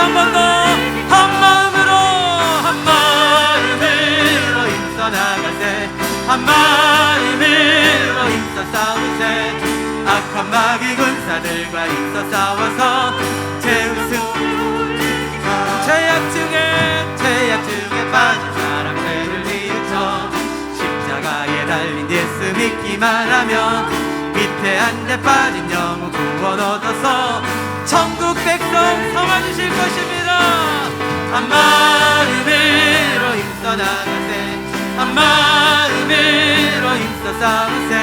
한 번 더 한 마음으로 힘써 나가세. 한 마음으로 힘써 싸우세. 악한 마귀 군사들과 힘써 싸워서 죄악 중에 빠진 사람들을 뉘우쳐 십자가에 달린 예수 믿기만 하면 위태한 데 빠진 영혼 구원 얻어서 천국 백성 삼아주실 것입니다. 한 마음으로 힘써 나가세. 한 마음으로 힘써 싸우세.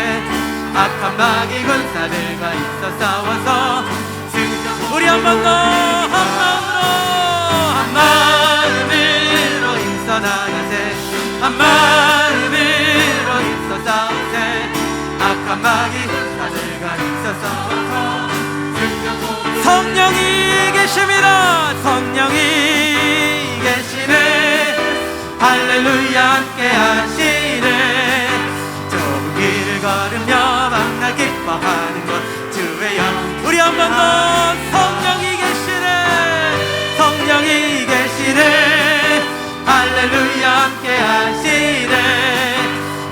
악한 마귀 군사들과 힘써 싸워서 우리 한 번 더 한 마음으로 힘써 나가세. 한 마음으로 힘써 싸우세. 악한 마귀 군사들과 힘써 싸워서 성령이 계십니다. 성령이 계시네. 할렐루야 함께 하시네. 좁은 길을 걸으며 만나 기뻐하는 것 주의 영. 우리 한 번 더 성령이 계시네. 성령이 계시네. 할렐루야 함께 하시네.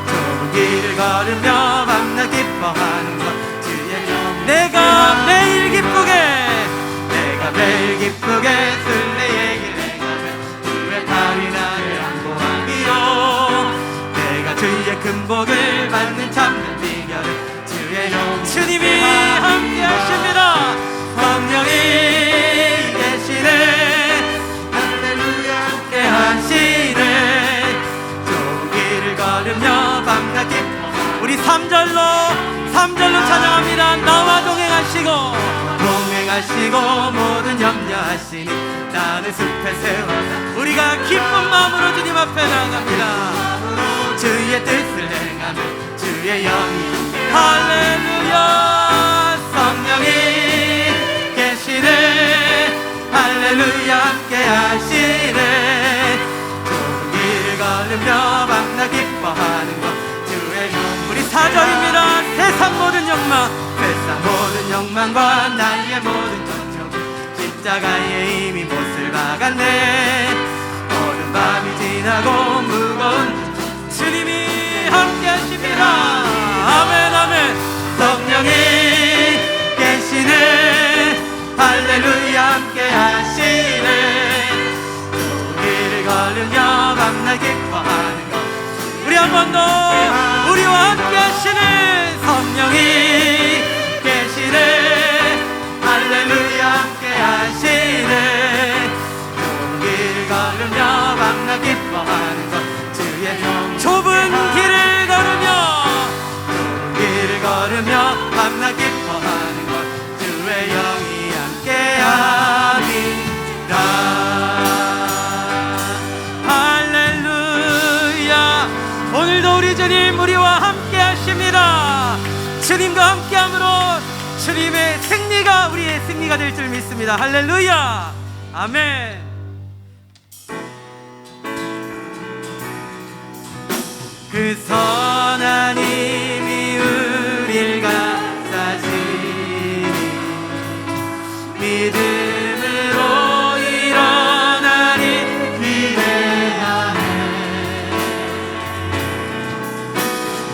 좁은 길을 걸으며 만나 기뻐하는 것 주의 영. 내가 매일 기쁘게 순례의 길 행하며 주의 팔이 나를 안보하기로. 내가 주의 큰 복을 받는 참된 비결은 주의 영. 주님이 함께 하십니다. 성령이 계시네. 할렐루야 함께 하시네. 좁은 길을 걸으며 밤낮 기뻐. 우리 3절로 찬양합니다. 나와 동행하시고 모든 염려하시니 나는 숲에 세워. 우리가 기쁜 마음으로 주님 앞에 나갑니다. 주의 뜻을 행하며 주의 영이. 할렐루야. 성령이 계시네. 할렐루야 함께 하시네. 좁은 길을 걸으며 밤낮 기뻐하는 것 주의 영. 우리 4절입니다. 세상 모든 욕망과 나의 모든 걱정 십자가에 이미 못을 박았네. 어두운 밤이 지나고 무거운 주님이 함께 하십니다. 아멘 아멘. 성령이 계시네. 할렐루야 함께 하시네. 좁은 길을 걸으며 밤낮 기뻐하는 것. 우리 한 번 더 우리와 함께 하시는 성령이 계시네. 할렐루야 함께 하시네. 좁은 길을 걸으며 밤낮 기뻐하는 것 주의 영. 좁은 길을 걸으며 밤낮 기뻐하는 것 주의 영이 함께 합니다. 할렐루야. 오늘도 우리 주님 우리와 함께 하십니다. 주님과 함께함으로 주님의 승리가 우리의 승리가 될 줄 믿습니다. 할렐루야. 아멘. 그 선한 힘이 우릴 감싸시니 믿음으로 일어나니 기대하네.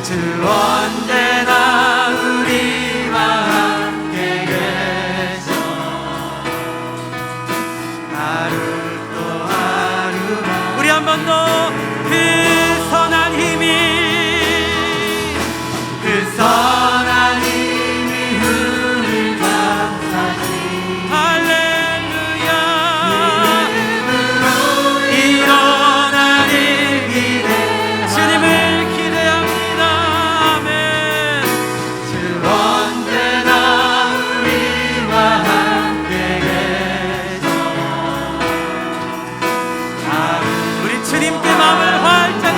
주 언제나 우리와 함께 계셔. 하루 또 하루 우리 한 번 더 그 선한 힘이 우릴 감싸시. 할렐루야. 믿음으로 일어나니 기대. 주님을 기대합니다. 아멘. 주 언제나 우리와 함께 계셔. 우리 주님께 마음을 활짝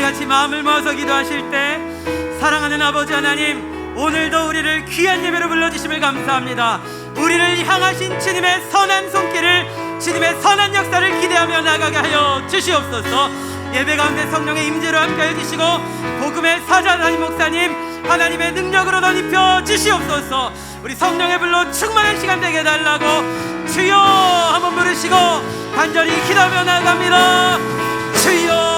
같이 마음을 모아서 기도하실 때 사랑하는 아버지 하나님, 오늘도 우리를 귀한 예배로 불러주심을 감사합니다. 우리를 향하신 주님의 선한 손길을, 주님의 선한 역사를 기대하며 나가게 하여 주시옵소서. 예배 가운데 성령의 임재로 함께해 주시고 복음의 사자 담임 목사님 하나님의 능력으로 덧입혀 주시옵소서. 우리 성령의 불로 충만한 시간 되게 해달라고 주여 한번 부르시고 간절히 기도하며 나갑니다. 주여.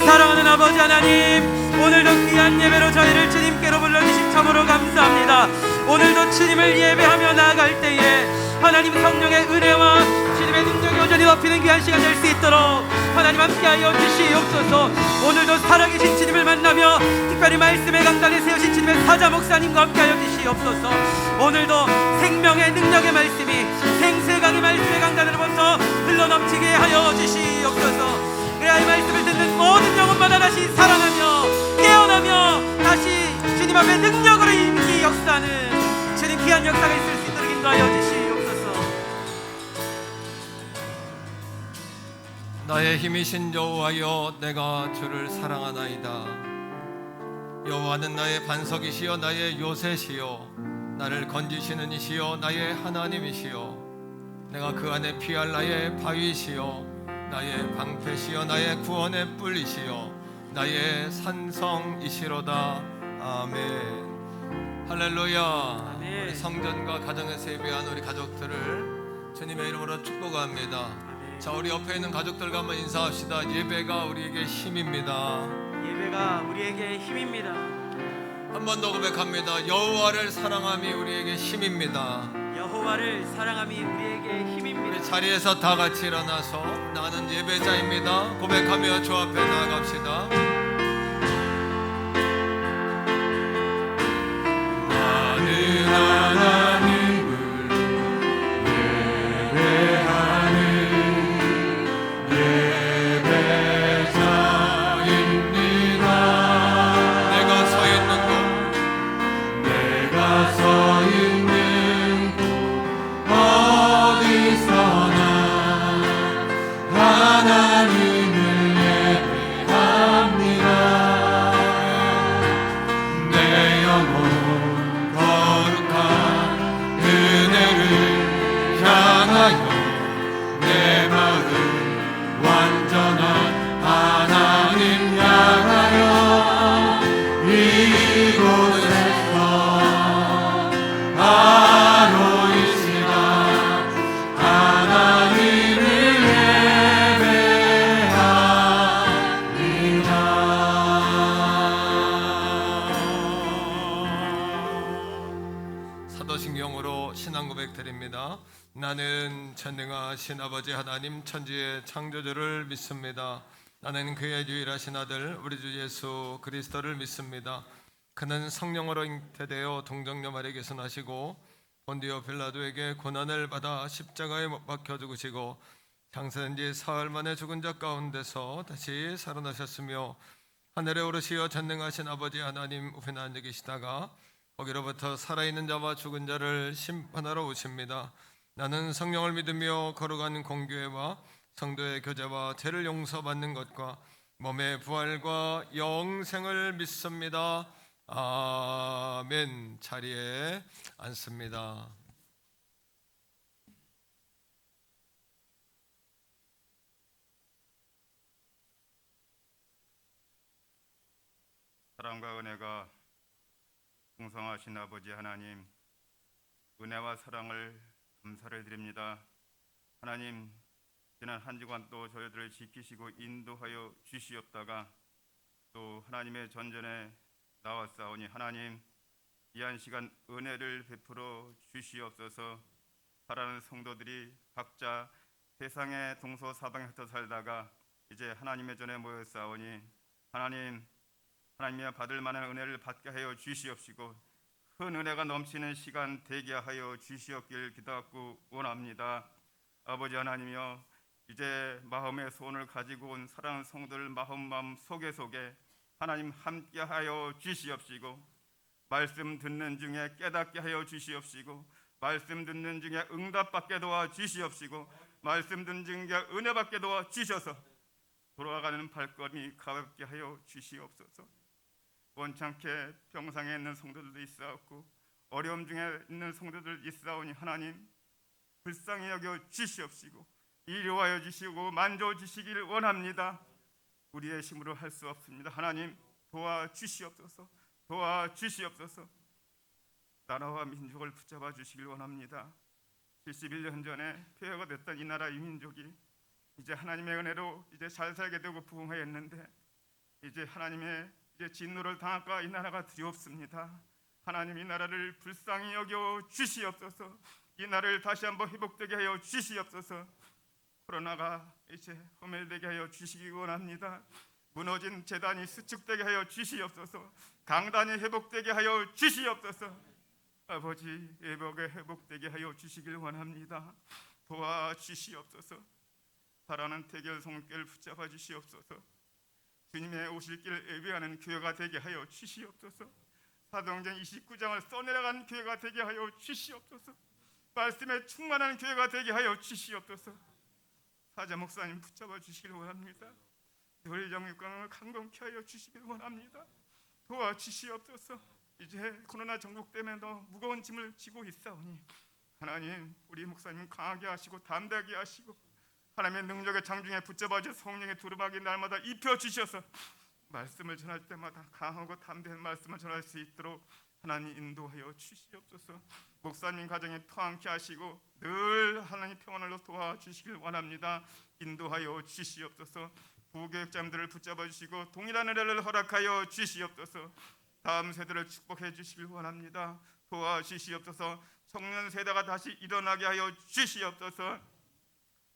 사랑하는 아버지 하나님, 오늘도 귀한 예배로 저희를 주님께로 불러주신 참으로 감사합니다. 오늘도 주님을 예배하며 나아갈 때에 하나님 성령의 은혜와 주님의 능력이 온전히 덮이는 귀한 시간 될 수 있도록 하나님 함께하여 주시옵소서. 오늘도 살아계신 주님을 만나며 특별히 말씀의 강단에 세우신 주님의 사자 목사님과 함께하여 주시옵소서. 오늘도 생명의 능력의 말씀이 생수의 말씀의 강단으로부터 흘러넘치게 하여 주시옵소서. 그래야 이 말씀을 듣는 모든 영혼마다 다시 살아나며 깨어나며 다시 주님 앞에 능력으로 임기 역사는 주님 귀한 역사가 있을 수 있도록 인도하여 주시옵소서. 나의 힘이신 여호와여, 내가 주를 사랑하나이다. 여호와는 나의 반석이시여 나의 요새시여 나를 건지시는 이시여 나의 하나님이시여, 내가 그 안에 피할 나의 바위시여 나의 방패시여 나의 구원의 뿔이시여 나의 산성이시로다. 아멘. 할렐루야. 아멘. 우리 성전과 가정에서 예배한 우리 가족들을 주님의 이름으로 축복합니다. 아멘. 자, 우리 옆에 있는 가족들과 한번 인사합시다. 예배가 우리에게 힘입니다. 예배가 우리에게 힘입니다. 한 번 더 고백합니다. 여호와를 사랑함이 우리에게 힘입니다. 여호와를 사랑함이 우리에게 힘입니다. 우리 자리에서 다 같이 일어나서 나는 예배자입니다 고백하며 주 앞에 나아갑시다. 나는 하나님을 예배하는 예배자입니다. 내가 서 있는 곳, 내가 서 있는 하나님을 예배합니다. 내 영혼 거룩한 은혜를 향하여 내 마음 완전한 하나님 향하여 이곳에서 바로 이 시간 하나님을 사도신경으로 신앙 고백 드립니다. 나는 전능하신 아버지 하나님 천지의 창조주를 믿습니다. 나는 그의 유일하신 아들 우리 주 예수 그리스도를 믿습니다. 그는 성령으로 잉태되어 동정녀 마리아에게서 나시고 본디오 빌라도에게 고난을 받아 십자가에 못 박혀 죽으시고 장사된 지 사흘 만에 죽은 자 가운데서 다시 살아나셨으며 하늘에 오르시어 전능하신 아버지 하나님 우편에 앉아 계시다가 거기로부터 살아있는 자와 죽은 자를 심판하러 오십니다. 나는 성령을 믿으며 거룩한 공교회와 성도의 교제와 죄를 용서받는 것과 몸의 부활과 영생을 믿습니다. 아멘. 자리에 앉습니다. 사랑과 은혜가 풍성하신 아버지 하나님, 은혜와 사랑을 감사를 드립니다. 하나님, 지난 한 주간 또 저희들을 지키시고 인도하여 주시옵다가 또 하나님의 전전에 나왔사오니 하나님, 귀한 시간 은혜를 베풀어 주시옵소서. 사랑하는 성도들이 각자 세상의 동서사방에 흩어 살다가 이제 하나님의 전에 모였사오니 하나님이 받을 만한 은혜를 받게 하여 주시옵시고 큰 은혜가 넘치는 시간 되게 하여 주시옵길 기도하고 원합니다. 아버지 하나님이여, 이제 마음의 소원을 가지고 온 사랑하는 성도들 마음 속에 하나님 함께 하여 주시옵시고 말씀 듣는 중에 깨닫게 하여 주시옵시고 말씀 듣는 중에 응답받게 도와 주시옵시고 말씀 듣는 증거 은혜받게 도와 주셔서 돌아가는 발걸음이 가볍게 하여 주시옵소서. 원창케 병상에 있는 성도들도 있사옵고 어려움 중에 있는 성도들 있사오니 하나님 불쌍히 여겨 주시옵시고 이루하여 주시고 만져 주시기를 원합니다. 우리의 힘으로 할 수 없습니다. 하나님 도와주시옵소서. 도와주시옵소서. 나라와 민족을 붙잡아 주시길 원합니다. 71년 전에 폐허가 됐던 이 나라 이 민족이 이제 하나님의 은혜로 이제 잘 살게 되고 부흥하였는데 이제 하나님의 이제 진노를 당할까 이 나라가 두렵습니다. 하나님 이 나라를 불쌍히 여겨 주시옵소서. 이 나라를 다시 한번 회복되게 하여 주시옵소서. 코로나가 이제 허물되게 하여 주시기 원합니다. 무너진 재단이 수축되게 하여 주시옵소서. 강단이 회복되게 하여 주시옵소서. 아버지 회복되게 하여 주시길 원합니다. 도와주시옵소서. 바라는 태결 성교를 붙잡아 주시옵소서. 주님의 오실 길을 예배하는 교회가 되게 하여 주시옵소서. 사도행전 29장을 써내려간 교회가 되게 하여 주시옵소서. 말씀에 충만한 교회가 되게 하여 주시옵소서. 사자 목사님 붙잡아 주시길 원합니다. 늘 영육강을 강건케 하여 주시길 원합니다. 도와주시옵소서. 이제 코로나 정복 때문에 더 무거운 짐을 지고 있사오니 하나님 우리 목사님 강하게 하시고 담대하게 하시고 하나님의 능력의 장중에 붙잡아 주셔서 성령의 두루마기 날마다 입혀 주셔서 말씀을 전할 때마다 강하고 담대한 말씀을 전할 수 있도록 하나님 인도하여 주시옵소서. 목사님 가정에 평안케 하시고 늘 하나님 평안을 도와주시길 원합니다. 인도하여 주시옵소서. 부교육자님들을 붙잡아 주시고 동일한 은혜를 허락하여 주시옵소서. 다음 세대를 축복해 주시길 원합니다. 도와주시옵소서. 청년 세대가 다시 일어나게 하여 주시옵소서.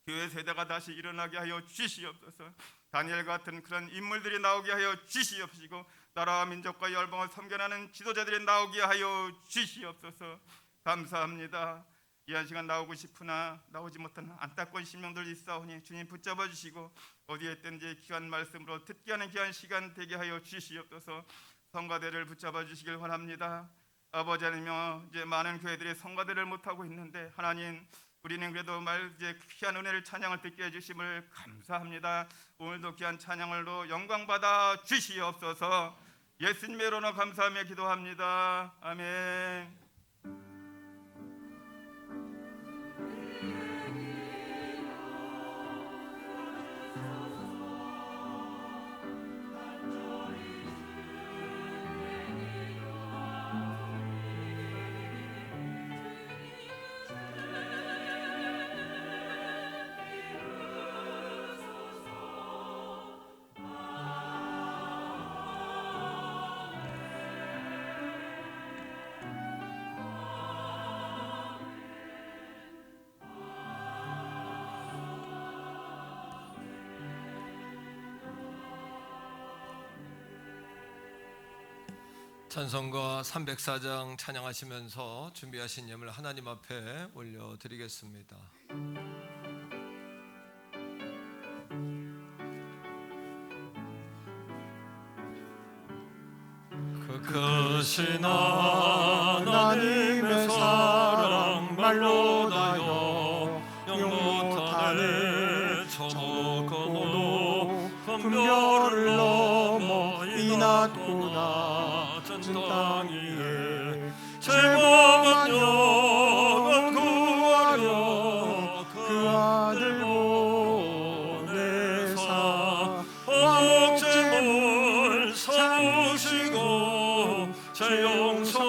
교회 세대가 다시 일어나게 하여 주시옵소서. 다니엘 같은 그런 인물들이 나오게 하여 주시옵시고 나라와 민족과 열방을 섬겨나는 지도자들이 나오게 하여 주시옵소서. 감사합니다. 이 한 시간 나오고 싶으나 나오지 못한 안타까운 심령들 있사오니 주님 붙잡아 주시고 어디에 있든지 귀한 말씀으로 듣게 하는 귀한 시간 되게 하여 주시옵소서. 성가대를 붙잡아 주시길 원합니다. 아버지 하나님여 이제 많은 교회들이 성가대를 못하고 있는데 하나님 우리는 그래도 이제 귀한 은혜를 찬양을 듣게 해주심을 감사합니다. 오늘도 귀한 찬양을로 영광 받아 주시옵소서. 예수님의 이름으로 감사하며 기도합니다. 아멘. 찬송가 304장 찬양하시면서 준비하신 예물 하나님 앞에 올려드리겠습니다. 그 크신 하나님의 사랑 말로 다여 영못하네 저먹어도 금별을 넘어 이 낮고 낮은 땅 위에 제법한 영원 구하려 그 아들 보내사 화목제물 삼으시고 제 용서하셨네.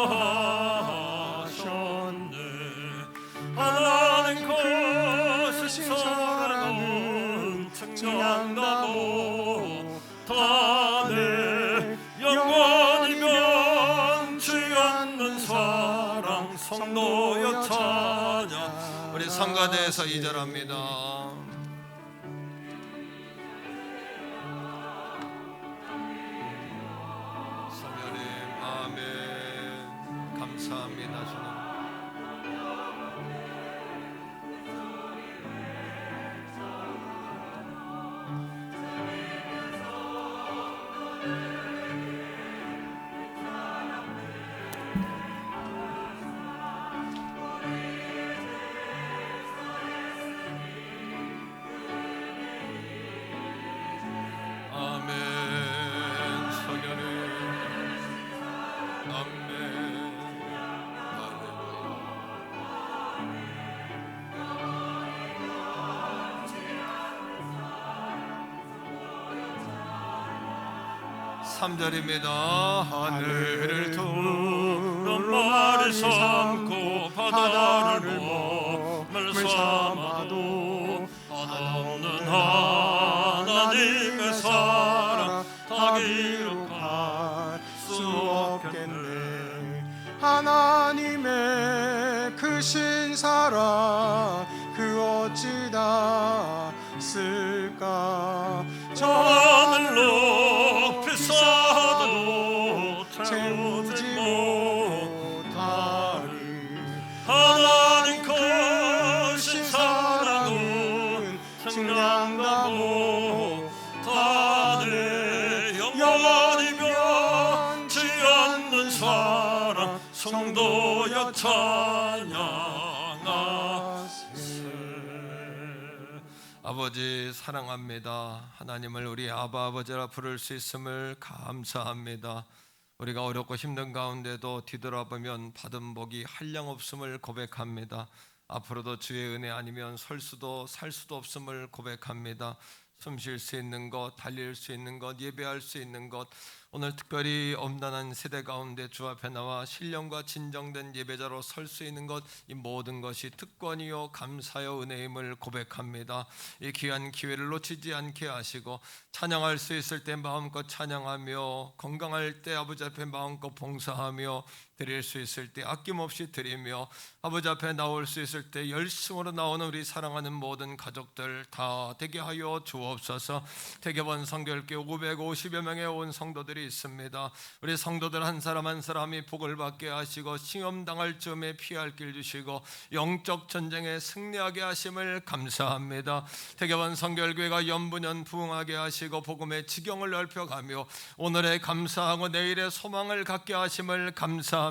하나님 크신 사랑은 증량나고 다내 영원히 변치 않는 사랑 성도여 찬양. 우리 성가대에서 2절합니다. 성령님 아멘. 감사합니다 주님. 3절입니다. 하늘을 두루 말을 삼고 바다를 몸을 삼아도 한없는 하나님의 사랑 다 기록할 수 없겠네. 하나님의 크신 사랑 그 어찌 다 쓸까. 저 하늘 높이 쌓아도 채우지 못하는 하나님 크신 사랑은 증량다 못하네. 영원이면 지 않는 사랑 성도여 찬양하세. 아버지 사랑합니다. 하나님을 우리 아바 아버지라 부를 수 있음을 감사합니다. 우리가 어렵고 힘든 가운데도 뒤돌아보면 받은 복이 한량없음을 고백합니다. 앞으로도 주의 은혜 아니면 설 수도 살 수도 없음을 고백합니다. 숨 쉴 수 있는 것, 달릴 수 있는 것, 예배할 수 있는 것, 오늘 특별히 엄난한 세대 가운데 주 앞에 나와 신령과 진정된 예배자로 설 수 있는 것, 이 모든 것이 특권이요 감사요 은혜임을 고백합니다. 이 귀한 기회를 놓치지 않게 하시고 찬양할 수 있을 때 마음껏 찬양하며 건강할 때 아버지 앞에 마음껏 봉사하며 드릴 수 있을 때 아낌없이 드리며 아버지 앞에 나올 수 있을 때 열심으로 나오는 우리 사랑하는 모든 가족들 다 되게 하여 주옵소서. 대개번 성결교 550여 명의 온 성도들이 있습니다. 우리 성도들 한 사람 한 사람이 복을 받게 하시고 시험당할 즈음에 피할 길 주시고 영적 전쟁에 승리하게 하심을 감사합니다. 대개번 성결교회가 연분연 부흥하게 하시고 복음의 지경을 넓혀가며 오늘의 감사하고 내일의 소망을 갖게 하심을 감사합니다.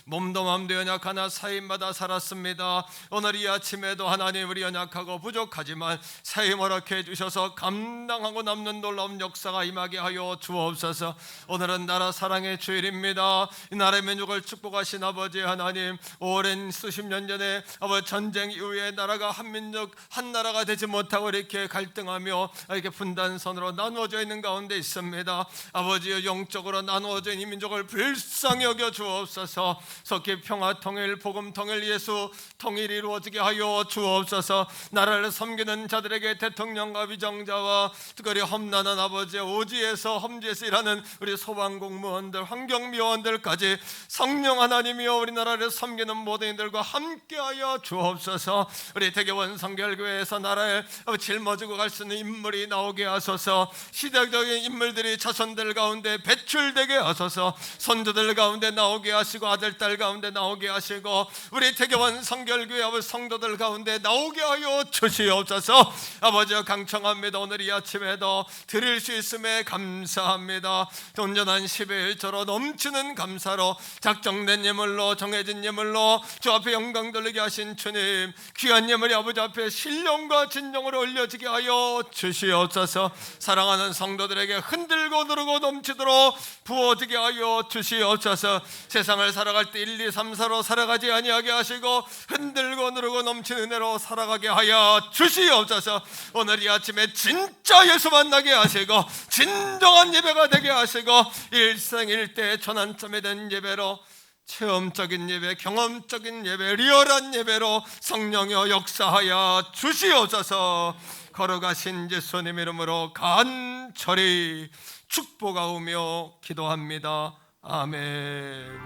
몸도 마음도 연약하나 사임마다 살았습니다. 오늘 이 아침에도 하나님 우리 연약하고 부족하지만 사임 허락해 주셔서 감당하고 남는 놀라운 역사가 임하게 하여 주옵소서. 오늘은 나라 사랑의 주일입니다. 이 나라의 민족을 축복하신 아버지 하나님, 오랜 수십 년 전에 아버지 전쟁 이후에 나라가 한 민족 한 나라가 되지 못하고 이렇게 갈등하며 이렇게 분단선으로 나누어져 있는 가운데 있습니다. 아버지여 영적으로 나누어져 있는 이 민족을 불쌍히 여겨 주옵소서. 속히 평화 통일 복음 통일 예수 통일이 이루어지게 하여 주옵소서. 나라를 섬기는 자들에게 대통령과 위정자와 특별히 험난한 아버지의 오지에서 험지에서 일하는 우리 소방공무원들 환경미화원들까지 성령 하나님이여 우리나라를 섬기는 모든 이들과 함께하여 주옵소서. 우리 대개원 성결교회에서 나라에 짊어지고 갈 수 있는 인물이 나오게 하소서. 시대적인 인물들이 자손들 가운데 배출되게 하소서. 손주들 가운데 나오게 하시고 아들 딸 가운데 나오게 하시고 우리 대개원 성결교회 아버지 성도들 가운데 나오게 하여 주시옵소서. 아버지여 강청합니다. 오늘 이 아침에도 드릴 수 있음에 감사합니다. 온전한 11조로 넘치는 감사로 작정된 예물로 정해진 예물로 주 앞에 영광 돌리게 하신 주님, 귀한 예물이 아버지 앞에 신령과 진정으로 올려지게 하여 주시옵소서. 사랑하는 성도들에게 흔들고 누르고 넘치도록 부어지게 하여 주시옵소서. 세상을 살아갈 때 1, 2, 3, 4로 살아가지 아니하게 하시고 흔들고 누르고 넘치는 은혜로 살아가게 하여 주시옵소서. 오늘 이 아침에 진짜 예수 만나게 하시고 진정한 예배가 되게 하시고 일생일대 전환점에 된 예배로 체험적인 예배, 경험적인 예배, 리얼한 예배로 성령여 역사하여 주시옵소서. 걸어가신 예수님 이름으로 간절히 축복하오며 기도합니다. 아멘.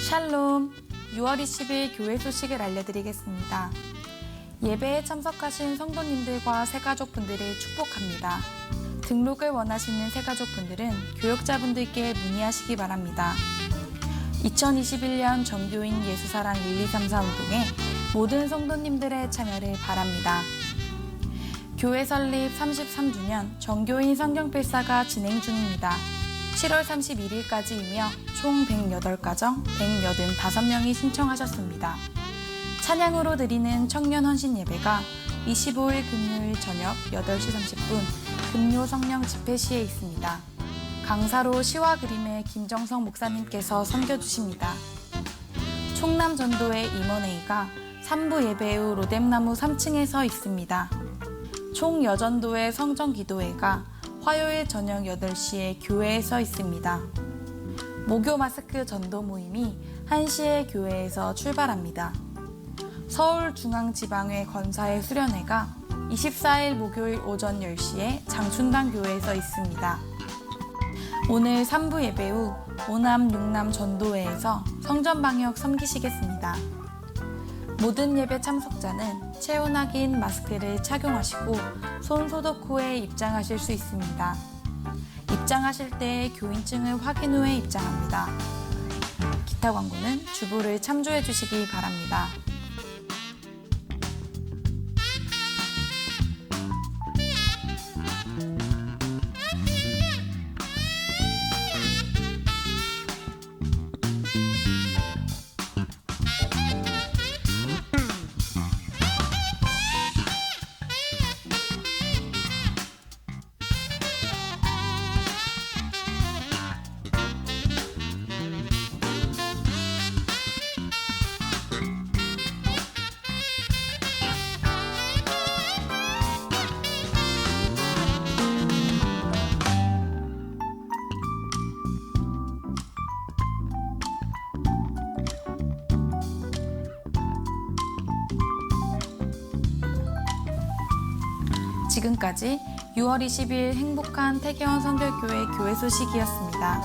샬롬. 6월 20일 교회 소식을 알려드리겠습니다. 예배에 참석하신 성도님들과 새가족분들을 축복합니다. 등록을 원하시는 새가족분들은 교역자분들께 문의하시기 바랍니다. 2021년 정교인 예수사랑 1234 운동에 모든 성도님들의 참여를 바랍니다. 교회 설립 33주년 정교인 성경필사가 진행 중입니다. 7월 31일까지이며 총 108가정 185명이 신청하셨습니다. 찬양으로 드리는 청년 헌신 예배가 25일 금요일 저녁 8시 30분 금요 성령 집회 시에 있습니다. 강사로 시와 그림의 김정성 목사님께서 섬겨주십니다. 총남 전도회 임원회의가 3부 예배 후 로뎀나무 3층에서 있습니다. 총여전도회 성정기도회가 화요일 저녁 8시에 교회에 서 있습니다. 목요 마스크 전도 모임이 1시에 교회에서 출발합니다. 서울중앙지방회 권사회 수련회가 24일 목요일 오전 10시에 장춘당 교회에서 있습니다. 오늘 3부 예배 후 오남 육남 전도회에서 성전방역 섬기시겠습니다. 모든 예배 참석자는 체온 확인 마스크를 착용하시고 손 소독 후에 입장하실 수 있습니다. 입장하실 때 교인증을 확인 후에 입장합니다. 기타 광고는 주보를 참조해 주시기 바랍니다. 지금까지 6월 20일 행복한 태계원 선결교회 교회 소식이었습니다.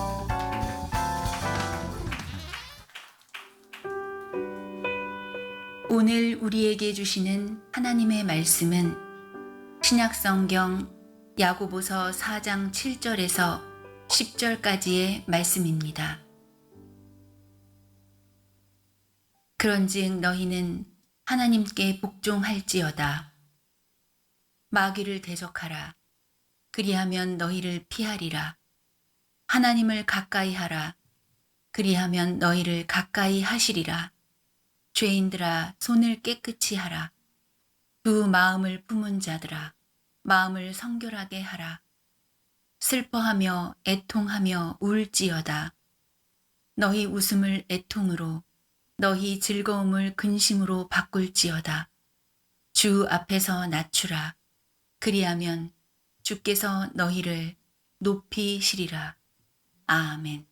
오늘 우리에게 주시는 하나님의 말씀은 신약성경 야고보서 4장 7절에서 10절까지의 말씀입니다. 그런즉 너희는 하나님께 복종할지어다. 마귀를 대적하라. 그리하면 너희를 피하리라. 하나님을 가까이 하라. 그리하면 너희를 가까이 하시리라. 죄인들아, 손을 깨끗이 하라. 두 마음을 품은 자들아, 마음을 성결하게 하라. 슬퍼하며 애통하며 울지어다. 너희 웃음을 애통으로, 너희 즐거움을 근심으로 바꿀지어다. 주 앞에서 낮추라. 그리하면 주께서 너희를 높이시리라. 아멘.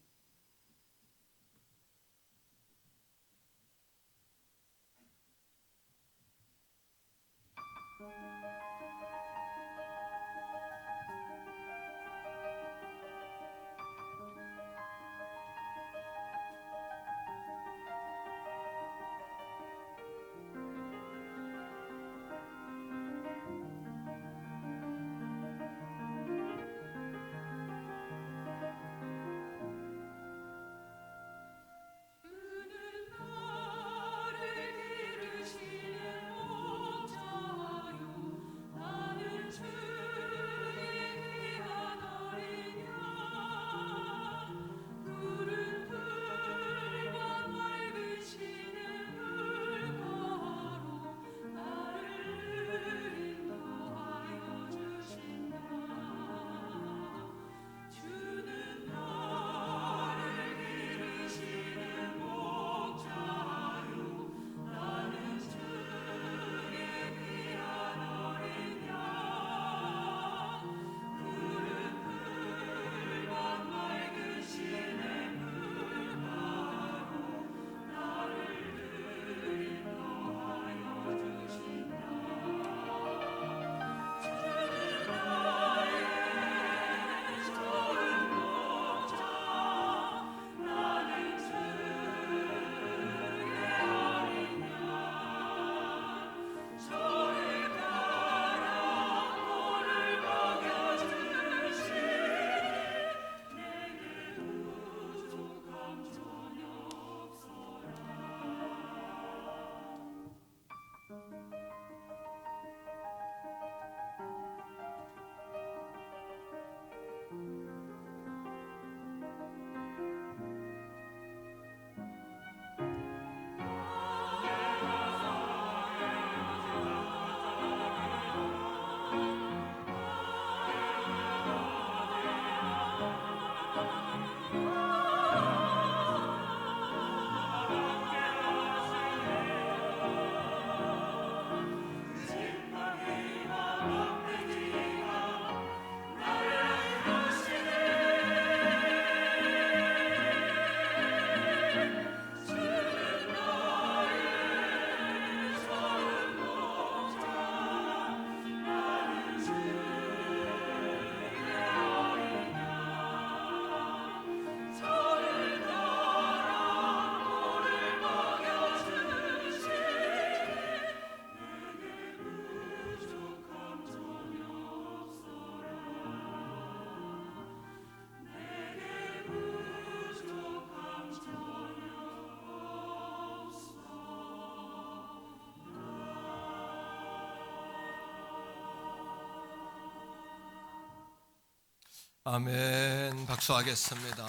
아멘. 박수하겠습니다.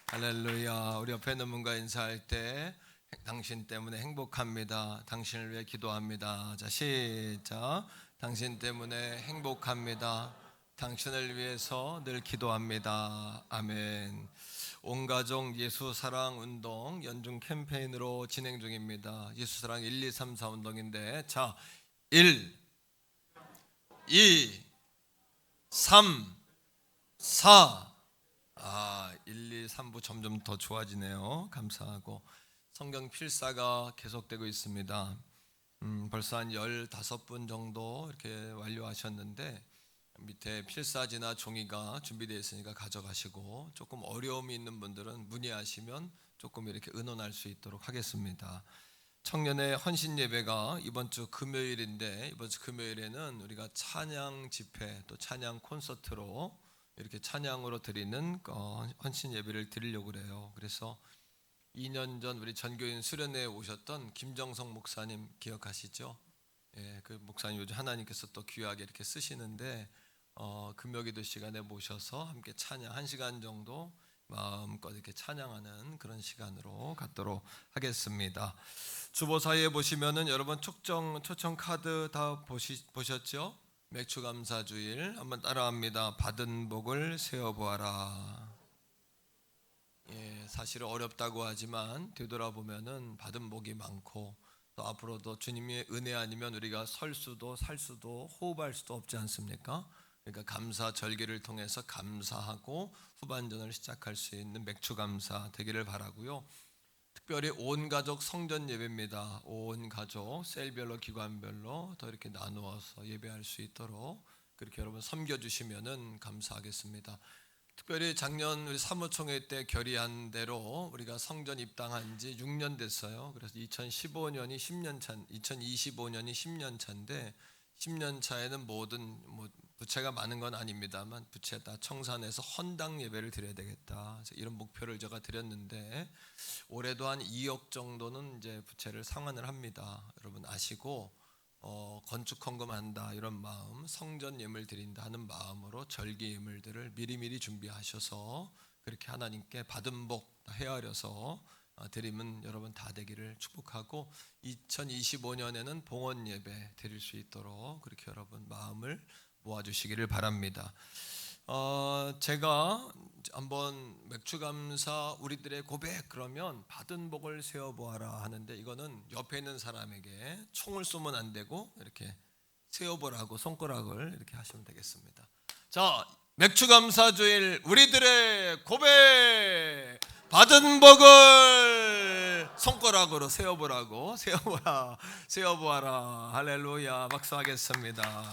할렐루야. 우리 옆에 있는 분과 인사할 때 당신 때문에 행복합니다. 당신을 위해 기도합니다. 자, 시작. 당신 때문에 행복합니다. 당신을 위해서 늘 기도합니다. 아멘. 온 가족 예수 사랑 운동 연중 캠페인으로 진행 중입니다. 예수 사랑 1, 2, 3, 4 운동인데, 자, 1, 2, 3, 4. 1, 2, 3부 점점 더 좋아지네요. 감사하고 성경 필사가 계속되고 있습니다. 벌써 한 15분 정도 이렇게 완료하셨는데, 밑에 필사지나 종이가 준비되어 있으니까 가져가시고, 조금 어려움이 있는 분들은 문의하시면 조금 이렇게 의논할 수 있도록 하겠습니다. 청년의 헌신 예배가 이번 주 금요일인데, 이번 주 금요일에는 우리가 찬양 집회 또 찬양 콘서트로 이렇게 찬양으로 드리는 헌신 예배를 드리려고 그래요. 그래서 2년 전 우리 전교인 수련회에 오셨던 김정성 목사님 기억하시죠? 예, 그 목사님 요즘 하나님께서 또 귀하게 이렇게 쓰시는데, 금요기도 시간에 모셔서 함께 찬양 1시간 정도 마음껏 이렇게 찬양하는 그런 시간으로 갖도록 하겠습니다. 주보사에 보시면은 여러분 초청 카드 다 보셨죠? 맥주감사주일 한번 따라합니다. 받은 복을 세어보아라. 예, 사실 어렵다고 하지만 되돌아보면은 받은 복이 많고, 또 앞으로도 주님의 은혜 아니면 우리가 설 수도 살 수도 호흡할 수도 없지 않습니까? 그러니까 감사 절기를 통해서 감사하고 후반전을 시작할 수 있는 맥주감사 되기를 바라고요. 특별히 온 가족 성전 예배입니다. 온 가족 셀별로 기관별로 더 이렇게 나누어서 예배할 수 있도록 그렇게 여러분 섬겨주시면은 감사하겠습니다. 특별히 작년 우리 사무총회 때 결의한 대로 우리가 성전 입당한 지 6년 됐어요. 그래서 2015년이 10년 차, 2025년이 10년 차인데 10년 차에는 모든 부채가 많은 건 아닙니다만 부채 다 청산해서 헌당 예배를 드려야 되겠다. 이런 목표를 제가 드렸는데 올해도 한 2억 정도는 이제 부채를 상환을 합니다. 여러분 아시고 건축 헌금한다 이런 마음, 성전 예물 드린다 하는 마음으로 절기 예물들을 미리미리 준비하셔서 그렇게 하나님께 받은 복 헤아려서 드리면 여러분 다 되기를 축복하고, 2025년에는 봉헌 예배 드릴 수 있도록 그렇게 여러분 마음을 모아주시기를 바랍니다. 제가 한번 맥주감사 우리들의 고백 그러면 받은 복을 세어보아라 하는데, 이거는 옆에 있는 사람에게 총을 쏘면 안 되고 이렇게 세어보라고 손가락을 이렇게 하시면 되겠습니다. 자, 맥주감사주일 우리들의 고백, 받은 복을 손가락으로 세어보라고, 세어보아라. 할렐루야. 박수하겠습니다.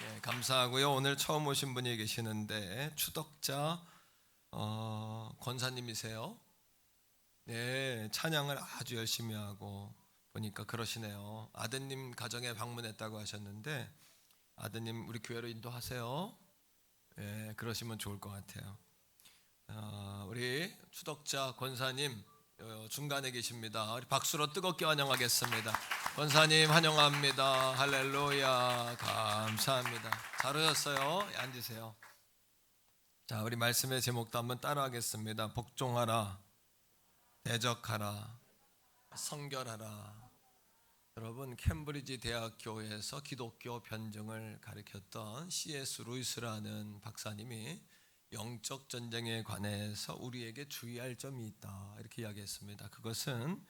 네, 감사하고요. 오늘 처음 오신 분이 계시는데 추덕자 권사님이세요. 네, 찬양을 아주 열심히 하고 보니까 그러시네요. 아드님 가정에 방문했다고 하셨는데 아드님 우리 교회로 인도하세요. 네, 그러시면 좋을 것 같아요. 우리 추덕자 권사님 중간에 계십니다. 우리 박수로 뜨겁게 환영하겠습니다. 권사님 환영합니다. 할렐루야. 감사합니다. 잘 오셨어요. 앉으세요. 자, 우리 말씀의 제목도 한번 따라하겠습니다. 복종하라, 대적하라, 성결하라. 여러분 캠브리지 대학교에서 기독교 변증을 가르쳤던 C.S. 루이스라는 박사님이 영적 전쟁에 관해서 우리에게 주의할 점이 있다 이렇게 이야기했습니다. 그것은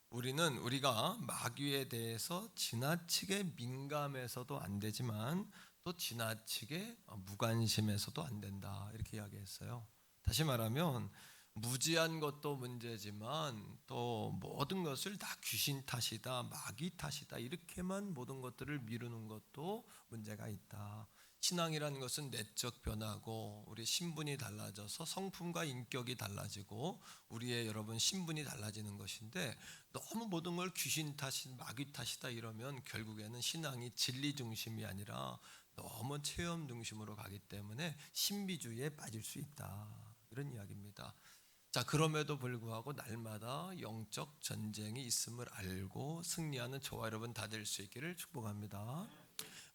우리가 마귀에 대해서 지나치게 민감해서도 안 되지만 또 지나치게 무관심해서도 안 된다 이렇게 이야기했어요. 다시 말하면 무지한 것도 문제지만 또 모든 것을 다 귀신 탓이다, 마귀 탓이다 이렇게만 모든 것들을 미루는 것도 문제가 있다. 신앙이라는 것은 내적 변화고 우리 신분이 달라져서 성품과 인격이 달라지고 우리의 여러분 신분이 달라지는 것인데, 너무 모든 걸 귀신 탓이 마귀 탓이다 이러면 결국에는 신앙이 진리 중심이 아니라 너무 체험 중심으로 가기 때문에 신비주의에 빠질 수 있다 이런 이야기입니다. 자, 그럼에도 불구하고 날마다 영적 전쟁이 있음을 알고 승리하는 저와 여러분 다 될 수 있기를 축복합니다.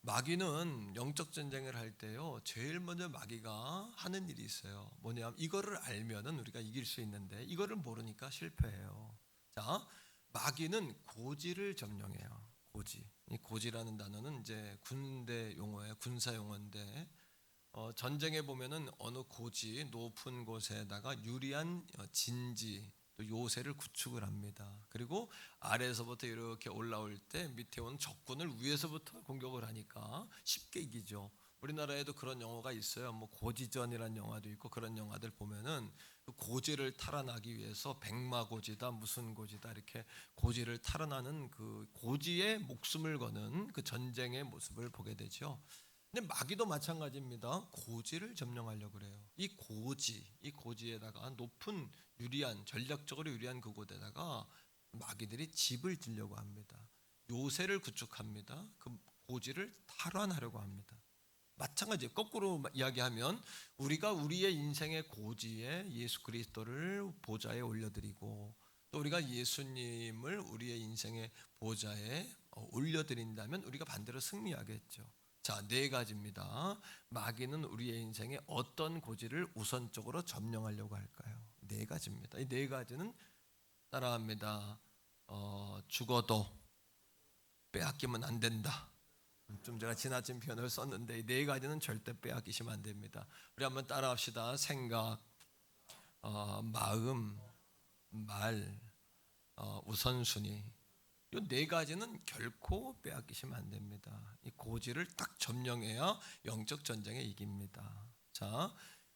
마귀는 영적 전쟁을 할 때요, 제일 먼저 마귀가 하는 일이 있어요. 뭐냐면 이거를 알면은 우리가 이길 수 있는데 이거를 모르니까 실패해요. 자, 마귀는 고지를 점령해요. 고지. 이 고지라는 단어는 이제 군대 용어예요. 군사 용어인데 전쟁에 보면은 어느 고지 높은 곳에다가 유리한 진지 또 요새를 구축을 합니다. 그리고 아래에서부터 이렇게 올라올 때 밑에 온 적군을 위에서부터 공격을 하니까 쉽게 이기죠. 우리나라에도 그런 영화가 있어요. 뭐 고지전이라는 영화도 있고 그런 영화들 보면은 그 고지를 탈환하기 위해서 백마고지다 무슨 고지다 이렇게 고지를 탈환하는 그 고지에 목숨을 거는 그 전쟁의 모습을 보게 되죠. 근데 마귀도 마찬가지입니다. 고지를 점령하려고 그래요. 이 고지에다가 높은 유리한 전략적으로 유리한 그곳에다가 마귀들이 집을 지려고 합니다. 요새를 구축합니다. 그 고지를 탈환하려고 합니다. 마찬가지예요. 거꾸로 이야기하면 우리가 우리의 인생의 고지에 예수 그리스도를 보좌에 올려드리고 또 우리가 예수님을 우리의 인생의 보좌에 올려드린다면 우리가 반대로 승리하겠죠. 자, 네 가지입니다. 마귀는 우리의 인생에 어떤 고지를 우선적으로 점령하려고 할까요? 네 가지입니다. 이 네 가지는 따라합니다. 죽어도 빼앗기면 안 된다. 좀 제가 지나친 표현을 썼는데 이 네 가지는 절대 빼앗기시면 안 됩니다. 우리 한번 따라합시다. 생각, 마음, 말, 우선순위. 이 네 가지는 결코 빼앗기시면 안 됩니다. 이 고지를 딱 점령해야 영적 전쟁에 이깁니다. 자,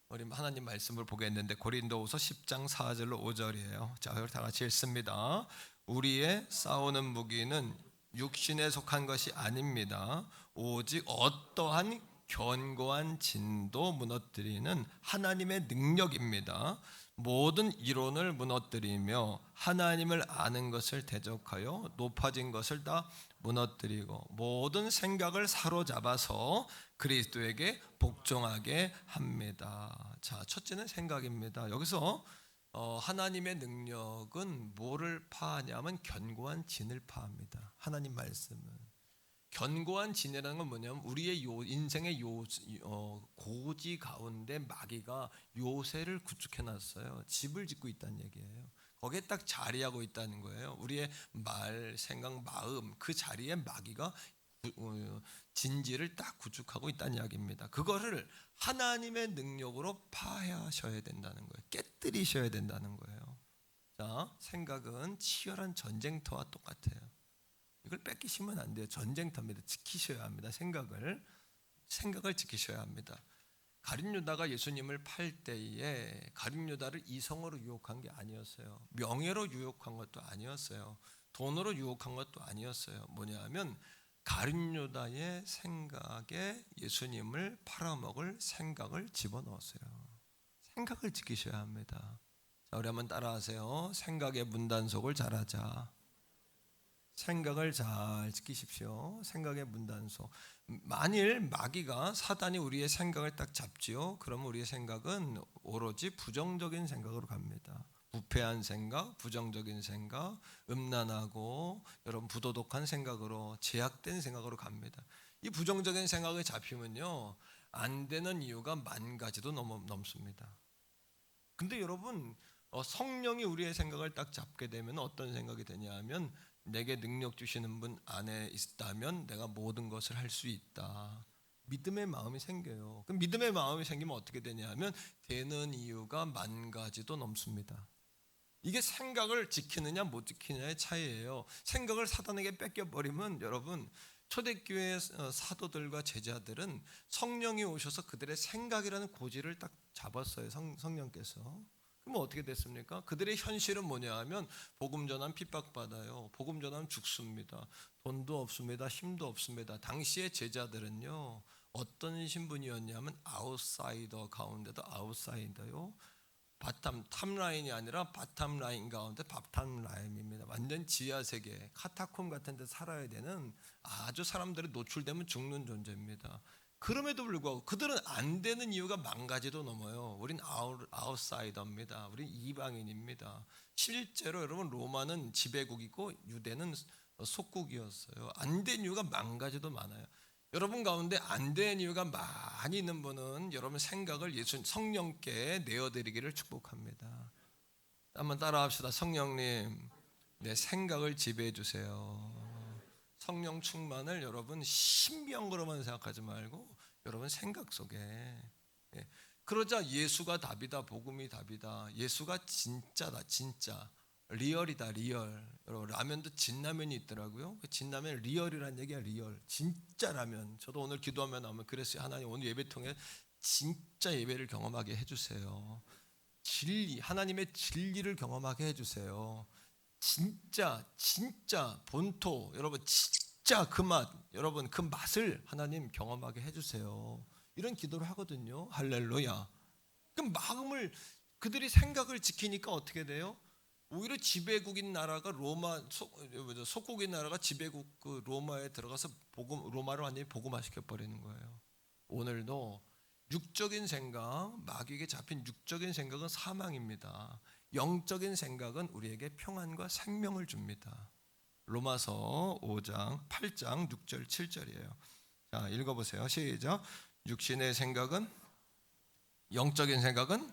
우리 하나님 말씀을 보겠는데 고린도후서 10장 4절로 5절이에요. 자, 다 같이 읽습니다. 우리의 싸우는 무기는 육신에 속한 것이 아닙니다. 오직 어떠한 견고한 진도 무너뜨리는 하나님의 능력입니다. 모든 이론을 무너뜨리며 하나님을 아는 것을 대적하여 높아진 것을 다 무너뜨리고 모든 생각을 사로잡아서 그리스도에게 복종하게 합니다. 자, 첫째는 생각입니다. 여기서 하나님의 능력은 뭐를 파하냐면 견고한 진을 파합니다. 하나님 말씀은 견고한 진이라는 건 뭐냐면 우리의 인생의 고지 가운데 마귀가 요새를 구축해 놨어요. 집을 짓고 있다는 얘기예요. 거기에 딱 자리하고 있다는 거예요. 우리의 말, 생각, 마음 그 자리에 마귀가 진지를 딱 구축하고 있다는 이야기입니다. 그거를 하나님의 능력으로 파하셔야 된다는 거예요. 깨뜨리셔야 된다는 거예요. 자, 생각은 치열한 전쟁터와 똑같아요. 이걸 뺏기시면 안 돼요. 전쟁터입니다. 지키셔야 합니다. 생각을 지키셔야 합니다. 가룟 유다가 예수님을 팔 때에 가룟 유다를 이성으로 유혹한 게 아니었어요. 명예로 유혹한 것도 아니었어요. 돈으로 유혹한 것도 아니었어요. 뭐냐면 가룟 유다의 생각에 예수님을 팔아먹을 생각을 집어넣었어요. 생각을 지키셔야 합니다. 자, 우리 한번 따라하세요. 생각의 문단속을 잘하자. 생각을 잘 지키십시오. 생각의 문단속. 만일 마귀가 사단이 우리의 생각을 딱 잡지요. 그러면 우리의 생각은 오로지 부정적인 생각으로 갑니다. 부패한 생각, 부정적인 생각, 음란하고 여러분 부도덕한 생각으로 제약된 생각으로 갑니다. 이 부정적인 생각에 잡히면요 안 되는 이유가 10,000가지도 넘습니다. 근데 여러분 성령이 우리의 생각을 딱 잡게 되면 어떤 생각이 되냐 하면 내게 능력 주시는 분 안에 있다면 내가 모든 것을 할 수 있다. 믿음의 마음이 생겨요. 그럼 믿음의 마음이 생기면 어떻게 되냐 하면 되는 이유가 10,000가지도 넘습니다. 이게 생각을 지키느냐 못 지키느냐의 차이예요. 생각을 사단에게 뺏겨버리면 여러분 초대교회 사도들과 제자들은 성령이 오셔서 그들의 생각이라는 고지를 딱 잡았어요. 성령께서. 그럼 어떻게 됐습니까? 그들의 현실은 뭐냐 하면 복음 전하면 핍박받아요. 복음 전하면 죽습니다. 돈도 없습니다. 힘도 없습니다. 당시의 제자들은요 어떤 신분이었냐면 아웃사이더 가운데도 아웃사이더요. 탑라인이 아니라 바텀라인 가운데 바텀라인입니다. 완전 지하세계 카타콤 같은 데 살아야 되는 아주 사람들이 노출되면 죽는 존재입니다. 그럼에도 불구하고 그들은 안 되는 이유가 10,000가지도 넘어요. 우린 아웃사이더입니다. 우린 이방인입니다. 실제로 여러분 로마는 지배국이고 유대는 속국이었어요. 안 된 이유가 10,000가지도 많아요. 여러분 가운데 안 된 이유가 많이 있는 분은 여러분 생각을 예수 성령께 내어드리기를 축복합니다. 한번 따라합시다. 성령님, 내 생각을 지배해 주세요. 성령 충만을 여러분 신비한 거로만 생각하지 말고 여러분 생각 속에. 그러자 예수가 답이다. 복음이 답이다. 예수가 진짜다. 진짜 리얼이다. 리얼. 여러분 라면도 진라면이 있더라고요. 그 진라면 리얼이라는 얘기야. 리얼. 진짜 라면. 저도 오늘 기도하면 나오면 그랬어요. 하나님 오늘 예배 통해 진짜 예배를 경험하게 해주세요. 진리, 하나님의 진리를 경험하게 해주세요. 진짜 본토, 여러분 진짜 그 맛, 여러분 그 맛을 하나님 경험하게 해주세요. 이런 기도를 하거든요. 할렐루야. 그럼 마음을, 그들이 생각을 지키니까 어떻게 돼요? 오히려 지배국인 나라가 속국인 나라가 지배국 그 로마에 들어가서 로마를 완전히 복음화시켜 버리는 거예요. 오늘도 육적인 생각, 마귀에게 잡힌 육적인 생각은 사망입니다. 영적인 생각은 우리에게 평안과 생명을 줍니다. 로마서 5장 8장 6절 7절이에요. 자, 읽어보세요. 시작. 육신의 생각은, 영적인 생각은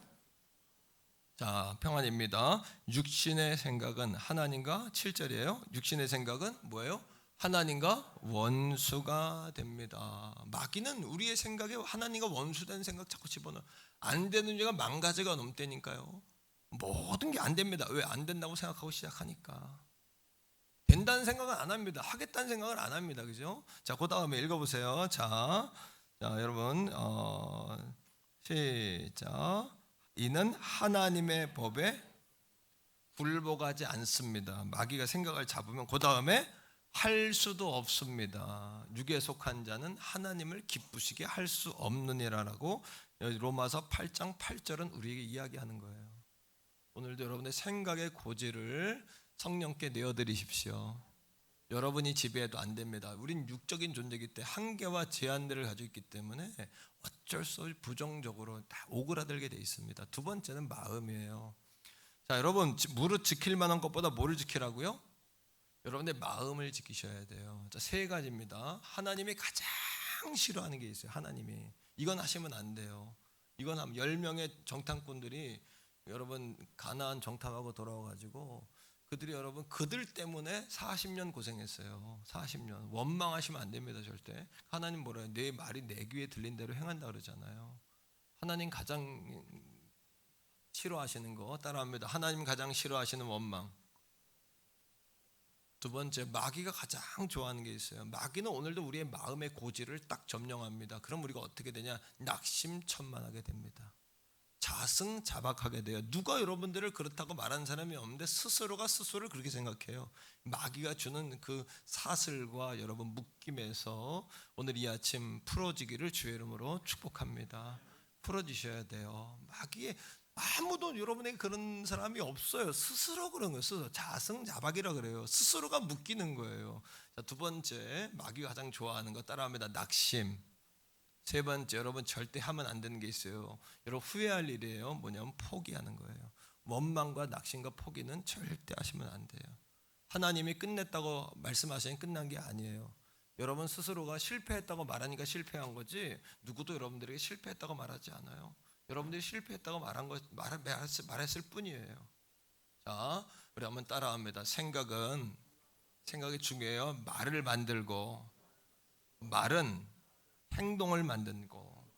자, 평안입니다. 육신의 생각은 하나님과 7절이에요. 육신의 생각은 뭐예요? 하나님과 원수가 됩니다. 마귀는 우리의 생각에 하나님과 원수된 생각 자꾸 집어넣어. 안 되는 죄가 10,000가지가 넘다니까요. 모든 게 안 됩니다. 왜 안 된다고 생각하고 시작하니까. 된다는 생각은 안 합니다. 하겠다는 생각을 안 합니다. 그죠? 자, 그 다음에 읽어보세요. 자, 여러분 시작. 이는 하나님의 법에 굴복하지 않습니다. 마귀가 생각을 잡으면 그 다음에 할 수도 없습니다. 육에 속한 자는 하나님을 기쁘시게 할 수 없느니라라고 로마서 8장 8절은 우리에게 이야기하는 거예요. 오늘도 여러분의 생각의 고지를 성령께 내어드리십시오. 여러분이 지배해도 안 됩니다. 우린 육적인 존재이기 때문에 한계와 제한들을 가지고 있기 때문에 어쩔 수 없이 부정적으로 다 오그라들게 돼 있습니다. 두 번째는 마음이에요. 자, 여러분 무릇 지킬 만한 것보다 뭐를 지키라고요? 여러분의 마음을 지키셔야 돼요. 자, 3가지입니다. 하나님이 가장 싫어하는 게 있어요. 하나님이 이건 하시면 안 돼요. 이건 하면 10명의 정탐꾼들이 여러분 가나안 정탐하고 돌아와가지고 그들이 여러분 그들 때문에 40년 고생했어요. 40년. 원망하시면 안 됩니다. 절대. 하나님 뭐래요? 내 말이 내 귀에 들린 대로 행한다 그러잖아요. 하나님 가장 싫어하시는 거 따라합니다. 하나님 가장 싫어하시는 원망. 두 번째, 마귀가 가장 좋아하는 게 있어요. 마귀는 오늘도 우리의 마음의 고지를 딱 점령합니다. 그럼 우리가 어떻게 되냐? 낙심천만하게 됩니다. 자승자박하게 돼요. 누가 여러분들을 그렇다고 말하는 사람이 없는데 스스로가 스스로를 그렇게 생각해요. 마귀가 주는 그 사슬과 여러분 묶임에서 오늘 이 아침 풀어지기를 주의 이름으로 축복합니다. 풀어지셔야 돼요. 마귀의 아무도 여러분에게 그런 사람이 없어요. 스스로 그런 거예요. 스스로 자승자박이라 그래요. 스스로가 묶이는 거예요. 자, 두 번째, 마귀가 가장 좋아하는 거 따라합니다. 낙심. 세 번째, 여러분 절대 하면 안 되는 게 있어요. 여러분 후회할 일이에요. 뭐냐면 포기하는 거예요. 원망과 낙심과 포기는 절대 하시면 안 돼요. 하나님이 끝냈다고 말씀하시니 끝난 게 아니에요. 여러분 스스로가 실패했다고 말하니까 실패한 거지 누구도 여러분들에게 실패했다고 말하지 않아요. 여러분들이 실패했다고 말했을 뿐이에요. 자, 우리 한번 따라합니다. 생각이 중요해요. 말을 만들고, 말은 행동을 만들고,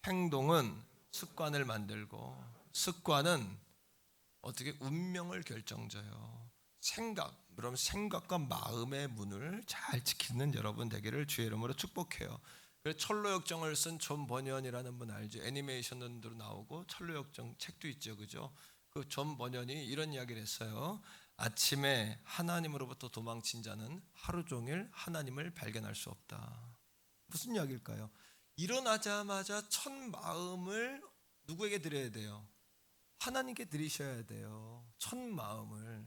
행동은 습관을 만들고, 습관은 어떻게 운명을 결정져요. 그럼 생각과 마음의 문을 잘 지키는 여러분 되기를 주의 이름으로 축복해요. 그래서 철로역정을 쓴 존 버년이라는 분 알죠? 애니메이션으로 나오고 철로역정 책도 있죠, 그죠? 그 존 버년이 이런 이야기를 했어요. 아침에 하나님으로부터 도망친 자는 하루 종일 하나님을 발견할 수 없다. 무슨 이야기일까요? 일어나자마자 첫 마음을 누구에게 드려야 돼요? 하나님께 드리셔야 돼요. 첫 마음을.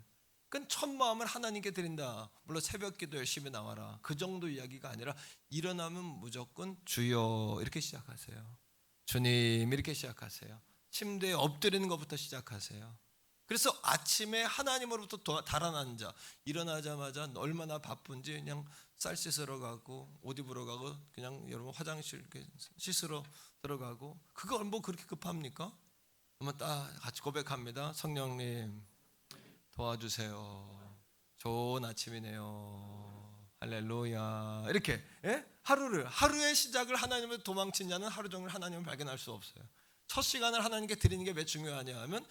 그건 첫 마음을 하나님께 드린다. 물론 새벽기도 열심히 나와라. 그 정도 이야기가 아니라 일어나면 무조건 주여 이렇게 시작하세요. 주님 이렇게 시작하세요. 침대에 엎드리는 것부터 시작하세요. 그래서 아침에 하나님으로부터 달아난 자 일어나자마자 얼마나 바쁜지 그냥 쌀 씻으러 가고 옷 입으러 가고 그냥 여러분 화장실 이렇게 씻으러 들어가고 그걸 뭐 그렇게 급합니까? 한번 딱 같이 고백합니다. 성령님 도와주세요. 좋은 아침이네요. 할렐루야. 이렇게 하루의 시작을 하나님을 도망친 자는 하루 종일 하나님을 발견할 수 없어요. 첫 시간을 하나님께 드리는 게 왜 중요하냐 하면